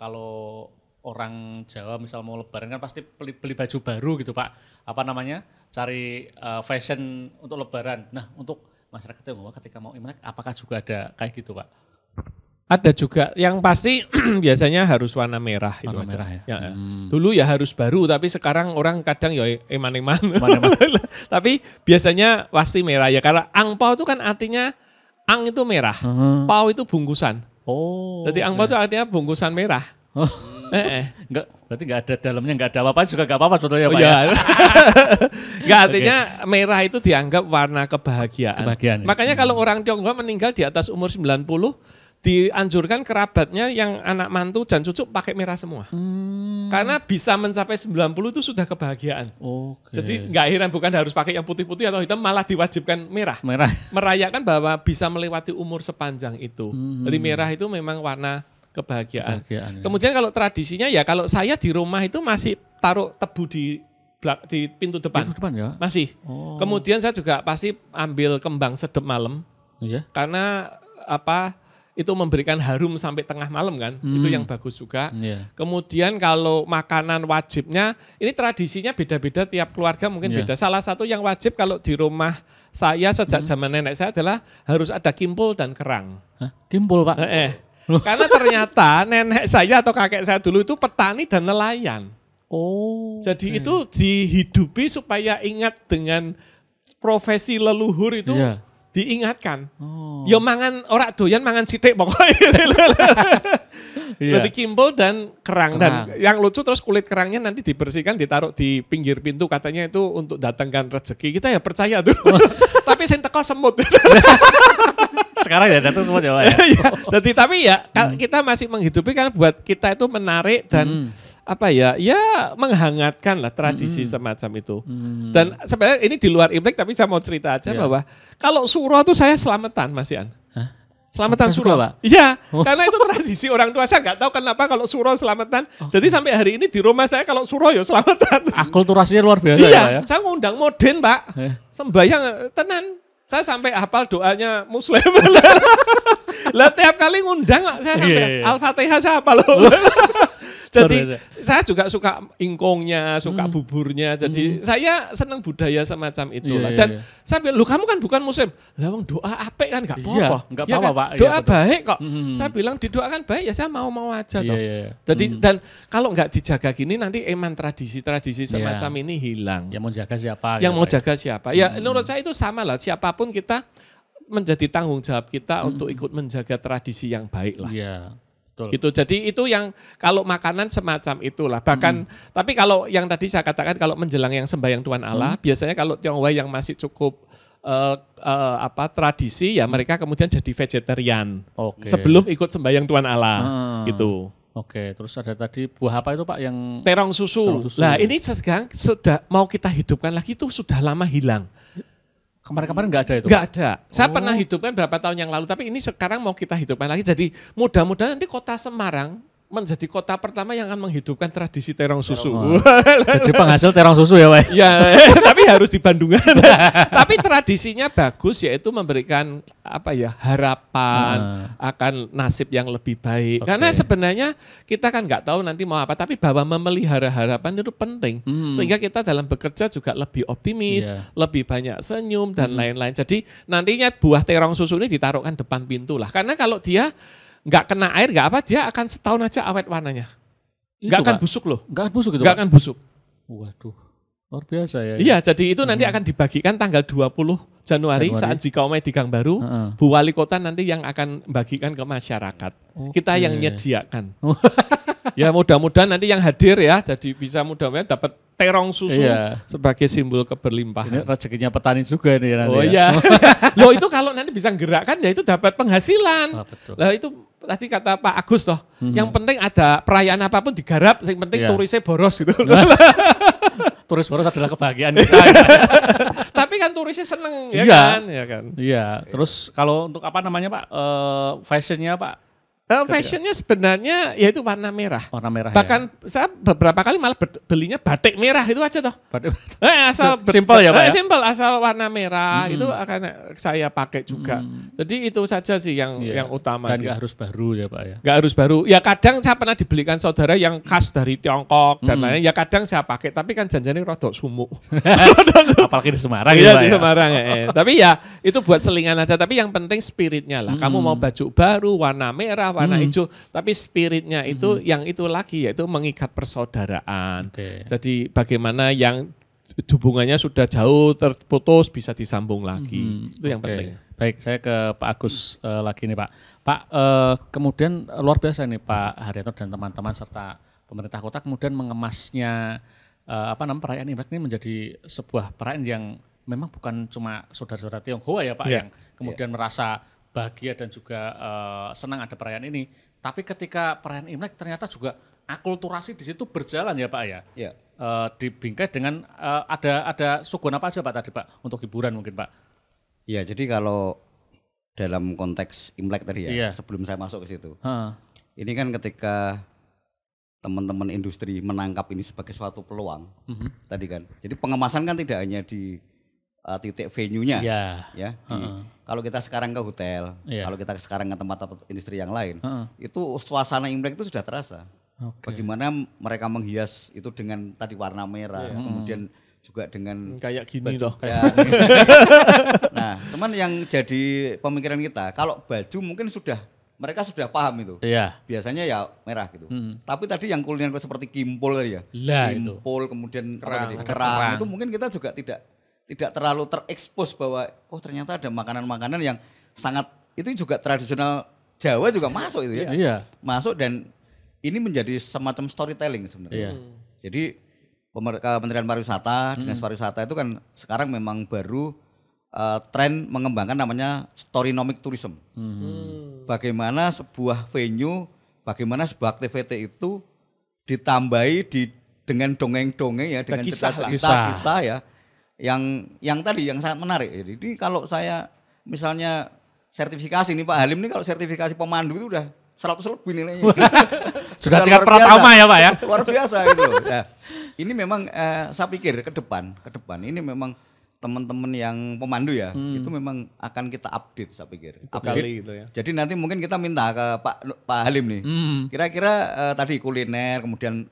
Speaker 1: kalau orang Jawa misal mau lebaran kan pasti beli baju baru gitu Pak. Cari fashion untuk lebaran. Nah, untuk masyarakat Tionghoa ketika mau Imlek apakah juga ada kayak gitu Pak?
Speaker 2: Ada juga, yang pasti biasanya harus warna merah itu
Speaker 1: warna
Speaker 2: aja.
Speaker 1: Merah ya.
Speaker 2: Dulu ya harus baru, tapi sekarang orang kadang ya eman-eman. Tapi biasanya pasti merah ya, karena angpau itu kan artinya ang itu merah, pau itu bungkusan.
Speaker 1: Oh.
Speaker 2: Jadi angpau itu artinya bungkusan merah.
Speaker 1: Enggak, berarti enggak ada dalamnya, enggak ada apa-apa juga enggak apa-apa sebetulnya Pak.
Speaker 2: Ya. Enggak, artinya merah itu dianggap warna kebahagiaan. Makanya kalau orang Tionghoa meninggal di atas umur 90, dianjurkan kerabatnya yang anak mantu dan cucu pakai merah semua. Karena bisa mencapai 90 itu sudah kebahagiaan. Jadi enggak heran bukan harus pakai yang putih-putih atau hitam, malah diwajibkan merah. Merayakan bahwa bisa melewati umur sepanjang itu. Jadi merah itu memang warna kebahagiaan. Kemudian kalau tradisinya ya kalau saya di rumah itu masih taruh tebu di pintu depan.
Speaker 1: Ya?
Speaker 2: Masih. Kemudian saya juga pasti ambil kembang sedep malam. Karena itu memberikan harum sampai tengah malam kan. Itu yang bagus juga. Kemudian kalau makanan wajibnya, ini tradisinya beda-beda tiap keluarga mungkin beda. Salah satu yang wajib kalau di rumah saya sejak zaman nenek saya adalah harus ada kimpul dan kerang.
Speaker 1: Kimpul Pak?
Speaker 2: Karena ternyata nenek saya atau kakek saya dulu itu petani dan nelayan. Jadi itu dihidupi supaya ingat dengan profesi leluhur itu diingatkan. Ya mangan ora doyan mangan sithik pokoknya. Jadi kimpul dan kerang. Dan yang lucu terus kulit kerangnya nanti dibersihkan ditaruh di pinggir pintu katanya itu untuk datangkan rezeki. Kita ya percaya tuh. Tapi sing teko semut.
Speaker 1: Sekarang ya datang semua Jawa ya.
Speaker 2: Jadi tapi ya kita masih menghidupi karena buat kita itu menarik dan menghangatkan lah tradisi semacam itu. Dan sebenarnya ini di luar Imlek tapi saya mau cerita aja bahwa kalau suro itu saya selamatan Mas Ian. Selamatan suro Pak? Iya, karena itu tradisi orang tua saya nggak tahu kenapa kalau suro selamatan. Jadi sampai hari ini di rumah saya kalau suro ya selamatan.
Speaker 1: Akulturasinya luar biasa
Speaker 2: ya. Saya ngundang moden Pak. Sembayang tenan. Saya sampai hafal doanya Muslim. Lah tiap kali ngundang saya sampai Al-Fatihah saya hafal. Jadi saya juga suka ingkongnya, suka buburnya. Jadi saya senang budaya semacam itulah. Dan saya bilang, kamu kan bukan Muslim. Lah wong doa apik kan enggak apa-apa.
Speaker 1: Enggak apa-apa Pak.
Speaker 2: Doa baik kok. Saya bilang didoakan baik ya saya mau aja toh. Jadi dan kalau enggak dijaga gini nanti emang tradisi-tradisi semacam ini hilang.
Speaker 1: Yang mau jaga siapa?
Speaker 2: Yang mau jaga siapa? Ya menurut saya itu sama lah. Siapapun kita menjadi tanggung jawab kita untuk ikut menjaga tradisi yang baik lah. Gitu. Jadi itu yang kalau makanan semacam itulah. Bahkan tapi kalau yang tadi saya katakan kalau menjelang yang sembahyang Tuhan Allah, biasanya kalau Tionghoa yang masih cukup tradisi ya mereka kemudian jadi vegetarian. Sebelum ikut sembahyang Tuhan Allah gitu.
Speaker 1: Terus ada tadi buah apa itu Pak yang
Speaker 2: terong susu. Nah, ini sekarang sudah mau kita hidupkan lagi itu sudah lama hilang.
Speaker 1: Kemarin-kemarin nggak ada itu?
Speaker 2: Nggak ada. Saya pernah hidupkan berapa tahun yang lalu, tapi ini sekarang mau kita hidupkan lagi. Jadi mudah-mudahan nanti kota Semarang menjadi kota pertama yang akan menghidupkan tradisi terong susu.
Speaker 1: Jadi penghasil terong susu ya Pak?
Speaker 2: Ya, tapi harus di Bandungan. Tapi tradisinya bagus yaitu memberikan harapan akan nasib yang lebih baik. Karena sebenarnya kita kan nggak tahu nanti mau apa, tapi bahwa memelihara harapan itu penting. Sehingga kita dalam bekerja juga lebih optimis, lebih banyak senyum dan lain-lain. Jadi nantinya buah terong susu ini ditaruhkan depan pintu lah. Karena kalau dia nggak kena air, nggak apa, dia akan setahun aja awet warnanya. Nggak akan busuk loh.
Speaker 1: Nggak akan busuk itu?
Speaker 2: Nggak akan busuk.
Speaker 1: Waduh, luar biasa ya.
Speaker 2: Iya, jadi itu nanti akan dibagikan tanggal 20 Januari saat Jikaomai di Gang Baru. Bu Wali Kota nanti yang akan bagikan ke masyarakat. Kita yang menyediakan. Ya mudah-mudahan nanti yang hadir ya, jadi bisa mudah-mudahan dapat terong susu sebagai simbol keberlimpahan.
Speaker 1: Ini rezekinya petani juga nih nanti.
Speaker 2: Oh iya. Loh itu kalau nanti bisa gerakkan ya itu dapat penghasilan. Lah itu tadi kata Pak Agus toh, yang penting ada perayaan apapun digarap, yang penting turisnya boros gitu.
Speaker 1: turis boros adalah kebahagiaan kita.
Speaker 2: Tapi kan turisnya seneng ya kan? Ya kan.
Speaker 1: Iya. Terus kalau untuk apa namanya Pak? Fashionnya Pak?
Speaker 2: Fashionnya sebenarnya ya itu warna merah.
Speaker 1: Warna merah.
Speaker 2: Bahkan saya beberapa kali malah belinya batik merah itu aja toh. Asal
Speaker 1: simple ya Pak ya?
Speaker 2: Simple, asal warna merah itu akan saya pakai juga. Jadi itu saja sih yang utama.
Speaker 1: Dan
Speaker 2: sih.
Speaker 1: nggak harus baru ya Pak ya?
Speaker 2: Nggak harus baru. Ya kadang saya pernah dibelikan saudara yang khas dari Tiongkok dan lain-lain. Ya kadang saya pakai, tapi kan janjane rodok sumuk.
Speaker 1: Apalagi di Semarang
Speaker 2: ya
Speaker 1: Pak
Speaker 2: di
Speaker 1: ya?
Speaker 2: Semarang Tapi ya itu buat selingan aja. Tapi yang penting spiritnya lah. Kamu mau baju baru, warna merah, warna hijau, tapi spiritnya itu yang itu lagi, yaitu mengikat persaudaraan. Jadi bagaimana yang hubungannya sudah jauh terputus bisa disambung lagi. Itu yang penting.
Speaker 1: Baik, saya ke Pak Agus lagi nih Pak. Pak, kemudian luar biasa nih Pak Haryanto dan teman-teman serta pemerintah kota kemudian mengemasnya perayaan Imlek ini menjadi sebuah perayaan yang memang bukan cuma saudara-saudara Tionghoa ya Pak yang kemudian merasa bahagia dan juga senang ada perayaan ini. Tapi ketika perayaan Imlek ternyata juga akulturasi di situ berjalan ya Pak ya.
Speaker 3: Iya.
Speaker 1: Dibingkai dengan ada suguhan apa aja Pak tadi Pak untuk hiburan mungkin Pak.
Speaker 3: Iya, jadi kalau dalam konteks Imlek tadi ya, sebelum saya masuk ke situ. Ini kan ketika teman-teman industri menangkap ini sebagai suatu peluang tadi kan. Jadi pengemasan kan tidak hanya di titik venue-nya, kalau kita sekarang ke hotel, kalau kita sekarang ke tempat-tempat industri yang lain, itu suasana Imlek itu sudah terasa. Bagaimana mereka menghias itu dengan tadi warna merah, kemudian juga dengan
Speaker 2: kayak gini loh.
Speaker 3: Nah, cuman yang jadi pemikiran kita, kalau baju mungkin mereka sudah paham itu. Biasanya ya merah gitu. Tapi tadi yang kuliner seperti kimpul tadi ya, kimpul kemudian kerang itu mungkin kita juga tidak terlalu terekspos bahwa ternyata ada makanan-makanan yang sangat itu juga tradisional Jawa juga masuk itu ya. Masuk dan ini menjadi semacam storytelling sebenarnya. Jadi Kementerian Pariwisata, Dinas Pariwisata itu kan sekarang memang baru tren mengembangkan namanya storynomic tourism. Bagaimana sebuah venue, bagaimana sebuah aktiviti itu ditambahi dengan dongeng-dongeng ya, dengan kisah ya. Yang tadi yang sangat menarik. Jadi kalau saya misalnya sertifikasi nih Pak Halim nih, kalau sertifikasi pemandu itu udah 100 lebih nilainya.
Speaker 1: Sudah tingkat pertama ya Pak ya.
Speaker 3: Luar biasa itu loh. Nah, ini memang saya pikir ke depan ini memang teman-teman yang pemandu ya, itu memang akan kita update saya pikir.
Speaker 2: Kali gitu ya.
Speaker 3: Jadi nanti mungkin kita minta ke Pak Halim nih. Kira-kira tadi kuliner, kemudian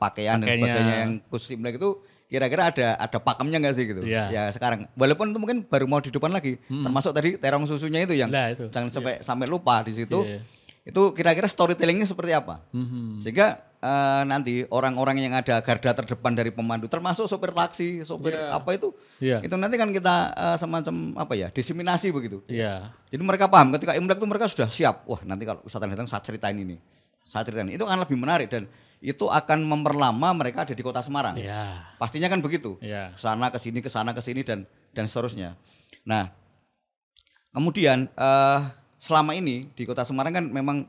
Speaker 3: pakaian dan sebagainya yang khusus Imlek itu kira-kira ada pakemnya nggak sih gitu? Ya sekarang, walaupun itu mungkin baru mau dihidupkan lagi, termasuk tadi terong susunya itu yang jangan sampai lupa di situ. Itu kira-kira storytellingnya seperti apa? Sehingga nanti orang-orang yang ada garda terdepan dari pemandu, termasuk sopir taksi, sopir itu nanti kan kita semacam diseminasi begitu. Jadi mereka paham ketika Imlek itu mereka sudah siap. Wah nanti kalau wisatawan datang saya ceritain ini, itu akan lebih menarik dan itu akan memperlama mereka ada di kota Semarang. Pastinya kan begitu. Kesana kesini dan seterusnya. Nah, kemudian selama ini di kota Semarang kan memang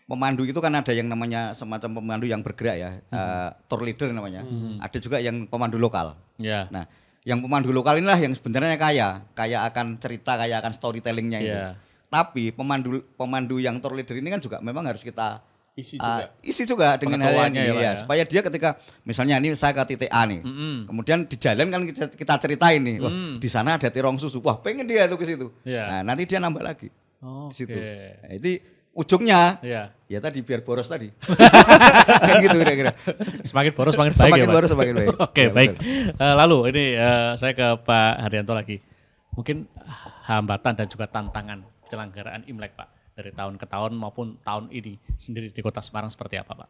Speaker 3: pemandu itu kan ada yang namanya semacam pemandu yang bergerak ya, tour leader namanya. Ada juga yang pemandu lokal. Nah, yang pemandu lokal inilah yang sebenarnya kaya akan cerita, kaya akan storytellingnya itu. Tapi pemandu yang tour leader ini kan juga memang harus kita isi juga dengan hal yang ini ya, supaya dia ketika misalnya ini saya ke titik A nih, kemudian di jalan kan kita ceritain nih, wah di sana ada terong susu, wah pengen dia tuh ke situ. Nah nanti dia nambah lagi di situ. Nah, itu ujungnya ya tadi biar boros tadi. Kan gitu kira-kira.
Speaker 1: Semakin boros semakin baik.
Speaker 3: Semakin boros semakin baik.
Speaker 1: Oke, baik. Lalu ini saya ke Pak Haryanto lagi. Mungkin hambatan dan juga tantangan penyelenggaraan Imlek Pak dari tahun ke tahun maupun tahun ini sendiri di Kota Semarang seperti apa Pak?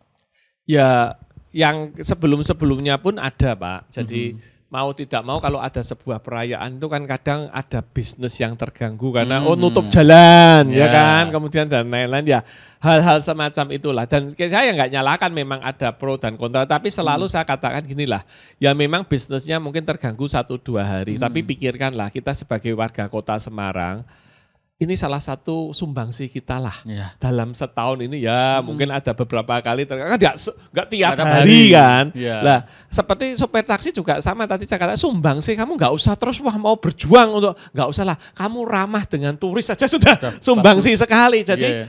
Speaker 2: Ya yang sebelum-sebelumnya pun ada Pak. Jadi mau tidak mau kalau ada sebuah perayaan itu kan kadang ada bisnis yang terganggu karena nutup jalan ya kan, kemudian dan lain-lain ya, hal-hal semacam itulah. Dan saya nggak nyalakan, memang ada pro dan kontra, tapi selalu saya katakan ginilah, ya memang bisnisnya mungkin terganggu 1-2 hari, tapi pikirkanlah kita sebagai warga Kota Semarang, ini salah satu sumbangsi kita lah dalam setahun ini ya mungkin ada beberapa kali kan nggak tiap hari kan. Lah seperti sopir taksi juga sama tadi saya katakan sumbangsi kamu nggak usah terus mau berjuang untuk nggak usah lah kamu ramah dengan turis saja sudah sumbangsi sekali. Jadi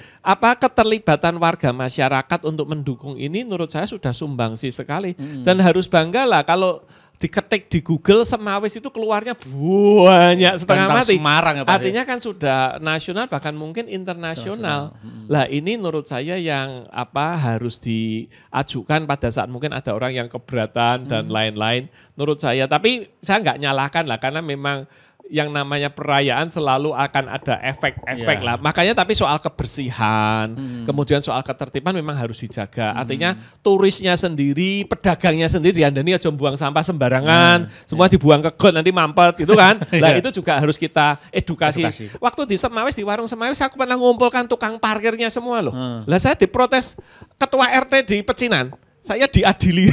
Speaker 2: keterlibatan warga masyarakat untuk mendukung ini menurut saya sudah sumbangsi sekali dan harus bangga lah kalau diketik di Google Semawis itu keluarnya banyak setengah mati.
Speaker 1: Semarang, ya, Pak.
Speaker 2: Artinya kan sudah nasional bahkan mungkin internasional. Lah ini menurut saya yang harus diajukan pada saat mungkin ada orang yang keberatan dan lain-lain. Menurut saya, tapi saya nggak nyalahkan lah karena memang yang namanya perayaan selalu akan ada efek-efek lah. Makanya tapi soal kebersihan, kemudian soal ketertiban memang harus dijaga. Artinya turisnya sendiri, pedagangnya sendiri diandani aja buang sampah sembarangan, semua dibuang ke got nanti mampet gitu kan. Lah itu juga harus kita edukasi. Waktu di Semawis, di warung Semawis aku pernah ngumpulkan tukang parkirnya semua loh. Lah saya diprotes ketua RT di Pecinan, saya diadili.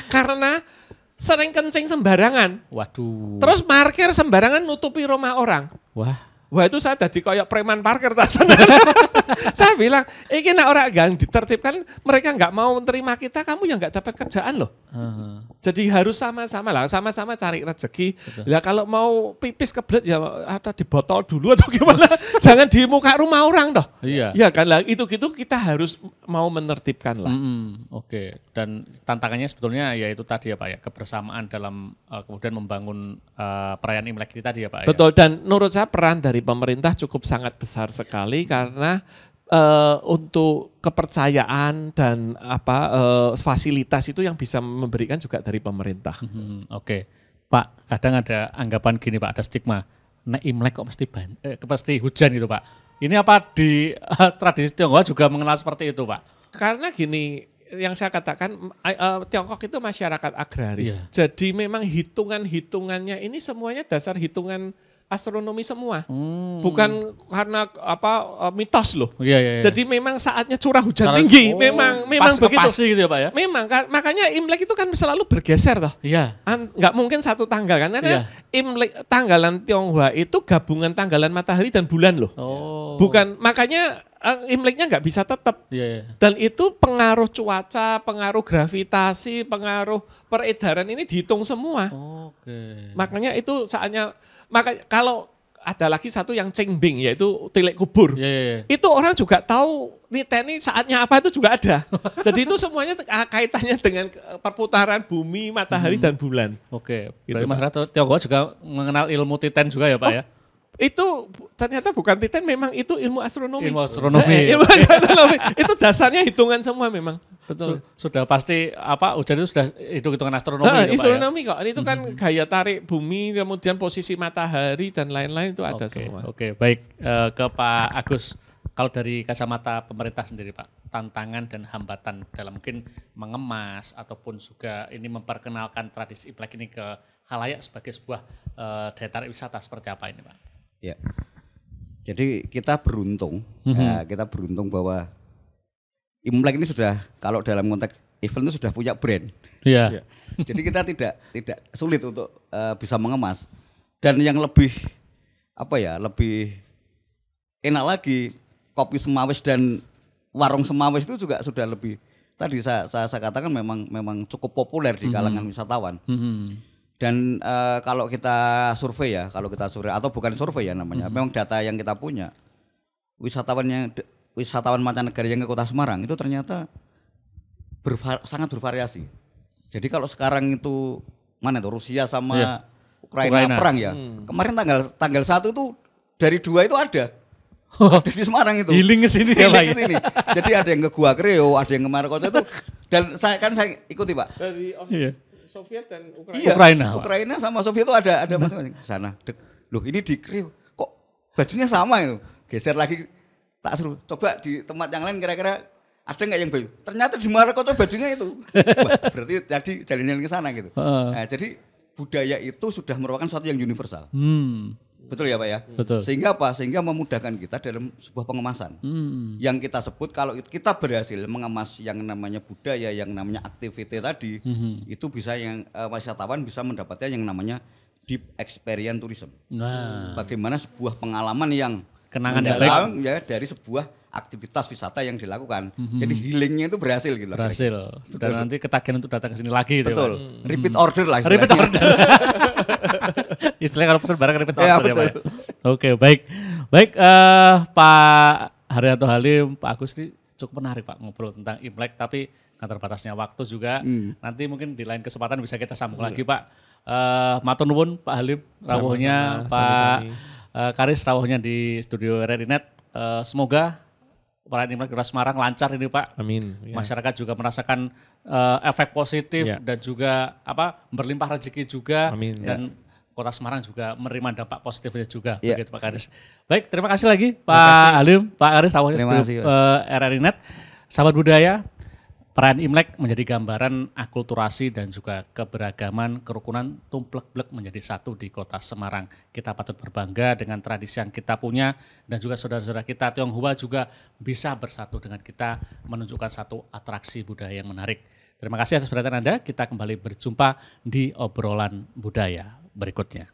Speaker 2: Karena sering kencing sembarangan.
Speaker 1: Waduh.
Speaker 2: Terus parkir sembarangan nutupi rumah orang. Wah itu saya jadi kayak preman parkir sana. Saya bilang, ini nak orang yang ditertibkan, mereka nggak mau menerima kita, kamu yang nggak dapat kerjaan loh. Jadi harus sama-sama lah, sama-sama cari rezeki. Ya kalau mau pipis kebelet ya atau di botol dulu atau gimana, jangan di muka rumah orang toh. Iya kan lah, itu gitu kita harus mau menertibkan lah.
Speaker 1: Oke. Dan tantangannya sebetulnya ya itu tadi ya Pak ya, kebersamaan dalam kemudian membangun perayaan Imlek ini tadi ya Pak.
Speaker 2: Betul, dan menurut saya peran dari pemerintah cukup sangat besar sekali karena untuk kepercayaan dan fasilitas itu yang bisa memberikan juga dari pemerintah.
Speaker 1: Oke. Pak, kadang ada anggapan gini Pak, ada stigma, nek Imlek kok pasti hujan gitu Pak. Ini apa di tradisi Tionghoa juga mengenal seperti itu Pak?
Speaker 2: Karena gini, yang saya katakan Tiongkok itu masyarakat agraris. Jadi memang hitungan-hitungannya ini semuanya dasar hitungan astronomi semua, bukan karena mitos loh. Jadi memang saatnya curah hujan tinggi, memang begitu.
Speaker 1: Gitu ya Pak ya.
Speaker 2: Memang makanya Imlek itu kan selalu bergeser toh. Nggak mungkin satu tanggal kan, karena Imlek tanggalan Tionghoa itu gabungan tanggalan matahari dan bulan loh. Bukan makanya Imleknya nggak bisa tetap. Dan itu pengaruh cuaca, pengaruh gravitasi, pengaruh peredaran ini dihitung semua. Makanya itu saatnya. Maka kalau ada lagi satu yang cengbing yaitu tilik kubur. Itu orang juga tahu niteni saatnya apa itu juga ada. Jadi itu semuanya kaitannya dengan perputaran bumi, matahari dan bulan.
Speaker 1: Oke. Berarti masyarakat Tionghoa juga mengenal ilmu titen juga ya Pak ya?
Speaker 2: Itu ternyata bukan titen, memang itu ilmu astronomi.
Speaker 1: Ilmu astronomi.
Speaker 2: Ilmu astronomi. Itu dasarnya hitungan semua memang. Betul.
Speaker 1: Sudah pasti hujan itu sudah hitungan astronomi.
Speaker 2: Astronomi kok. Itu kan gaya tarik bumi, kemudian posisi matahari dan lain-lain itu ada semua.
Speaker 1: Oke, baik ke Pak Agus. Kalau dari kacamata pemerintah sendiri Pak, tantangan dan hambatan dalam mungkin mengemas ataupun juga ini memperkenalkan tradisi Imlek ini ke khalayak sebagai sebuah daya tarik wisata seperti apa ini Pak?
Speaker 3: Ya, jadi kita beruntung, kita beruntung bahwa Imlek ini sudah, kalau dalam konteks event itu sudah punya brand. Jadi kita tidak sulit untuk bisa mengemas. Dan yang lebih lebih enak lagi, kopi Semawis dan warung Semawis itu juga sudah lebih, tadi saya katakan memang cukup populer di kalangan wisatawan. Dan kalau kita survei atau bukan survei ya namanya, memang data yang kita punya, wisatawan mancanegara yang ke Kota Semarang itu ternyata sangat bervariasi. Jadi kalau sekarang itu Rusia sama Ukraina perang ya. Kemarin tanggal 1 itu dari 2 itu ada di Semarang itu.
Speaker 1: Healing ke sini ya Pak.
Speaker 3: Jadi ada yang ke Gua Kreo, ada yang ke Maroko itu, dan saya ikuti Pak.
Speaker 2: Dari Soviet dan
Speaker 3: Ukraina sama Soviet itu ada masing-masing sana. Loh ini di Kreo kok bajunya sama itu. Geser lagi, tak suruh coba di tempat yang lain kira-kira ada nggak yang baju. Ternyata di Maroko tuh bajunya itu. Wah, berarti jadi jalan-jalan ke sana gitu. Nah, jadi budaya itu sudah merupakan sesuatu yang universal. Betul ya Pak ya?
Speaker 1: Betul.
Speaker 3: Sehingga apa? Sehingga memudahkan kita dalam sebuah pengemasan. Yang kita sebut kalau kita berhasil mengemas yang namanya budaya, yang namanya aktiviti tadi, itu bisa yang wisatawan bisa mendapatkan yang namanya deep experience tourism.
Speaker 1: Nah,
Speaker 3: bagaimana sebuah pengalaman yang
Speaker 1: kenangan yang baik
Speaker 3: ya dari sebuah aktivitas wisata yang dilakukan. Jadi healingnya itu berhasil gitu.
Speaker 1: Berhasil. Dan nanti ketagihan untuk datang ke sini lagi gitu.
Speaker 3: Betul. Repeat order lah.
Speaker 1: Repeat order. Istilahnya kalau pesan barang repeat order ya, Pak. Oke, baik. Baik, Pak Haryanto Halim, Pak Agus ini cukup menarik Pak ngobrol tentang Imlek, tapi kan terbatasnya waktu juga. Nanti mungkin di lain kesempatan bisa kita sambung lagi Pak. Matur nuwun Pak Halim, rawuhnya Pak Karis, rawuhnya di studio RRI Net. Semoga perayaan Imlek Kota Semarang lancar ini Pak.
Speaker 2: Amin.
Speaker 1: Masyarakat juga merasakan efek positif dan juga berlimpah rezeki juga.
Speaker 2: Amin.
Speaker 1: Dan Kota Semarang juga menerima dampak positifnya juga. Begitu Pak Karis. Baik, terima kasih lagi Pak Halim, Pak Karis, rawuhnya studio RRI Net. Sahabat budaya, perayaan Imlek menjadi gambaran akulturasi dan juga keberagaman, kerukunan tumplek-blek menjadi satu di Kota Semarang. Kita patut berbangga dengan tradisi yang kita punya dan juga saudara-saudara kita Tionghoa juga bisa bersatu dengan kita menunjukkan satu atraksi budaya yang menarik. Terima kasih atas perhatian Anda. Kita kembali berjumpa di obrolan budaya berikutnya.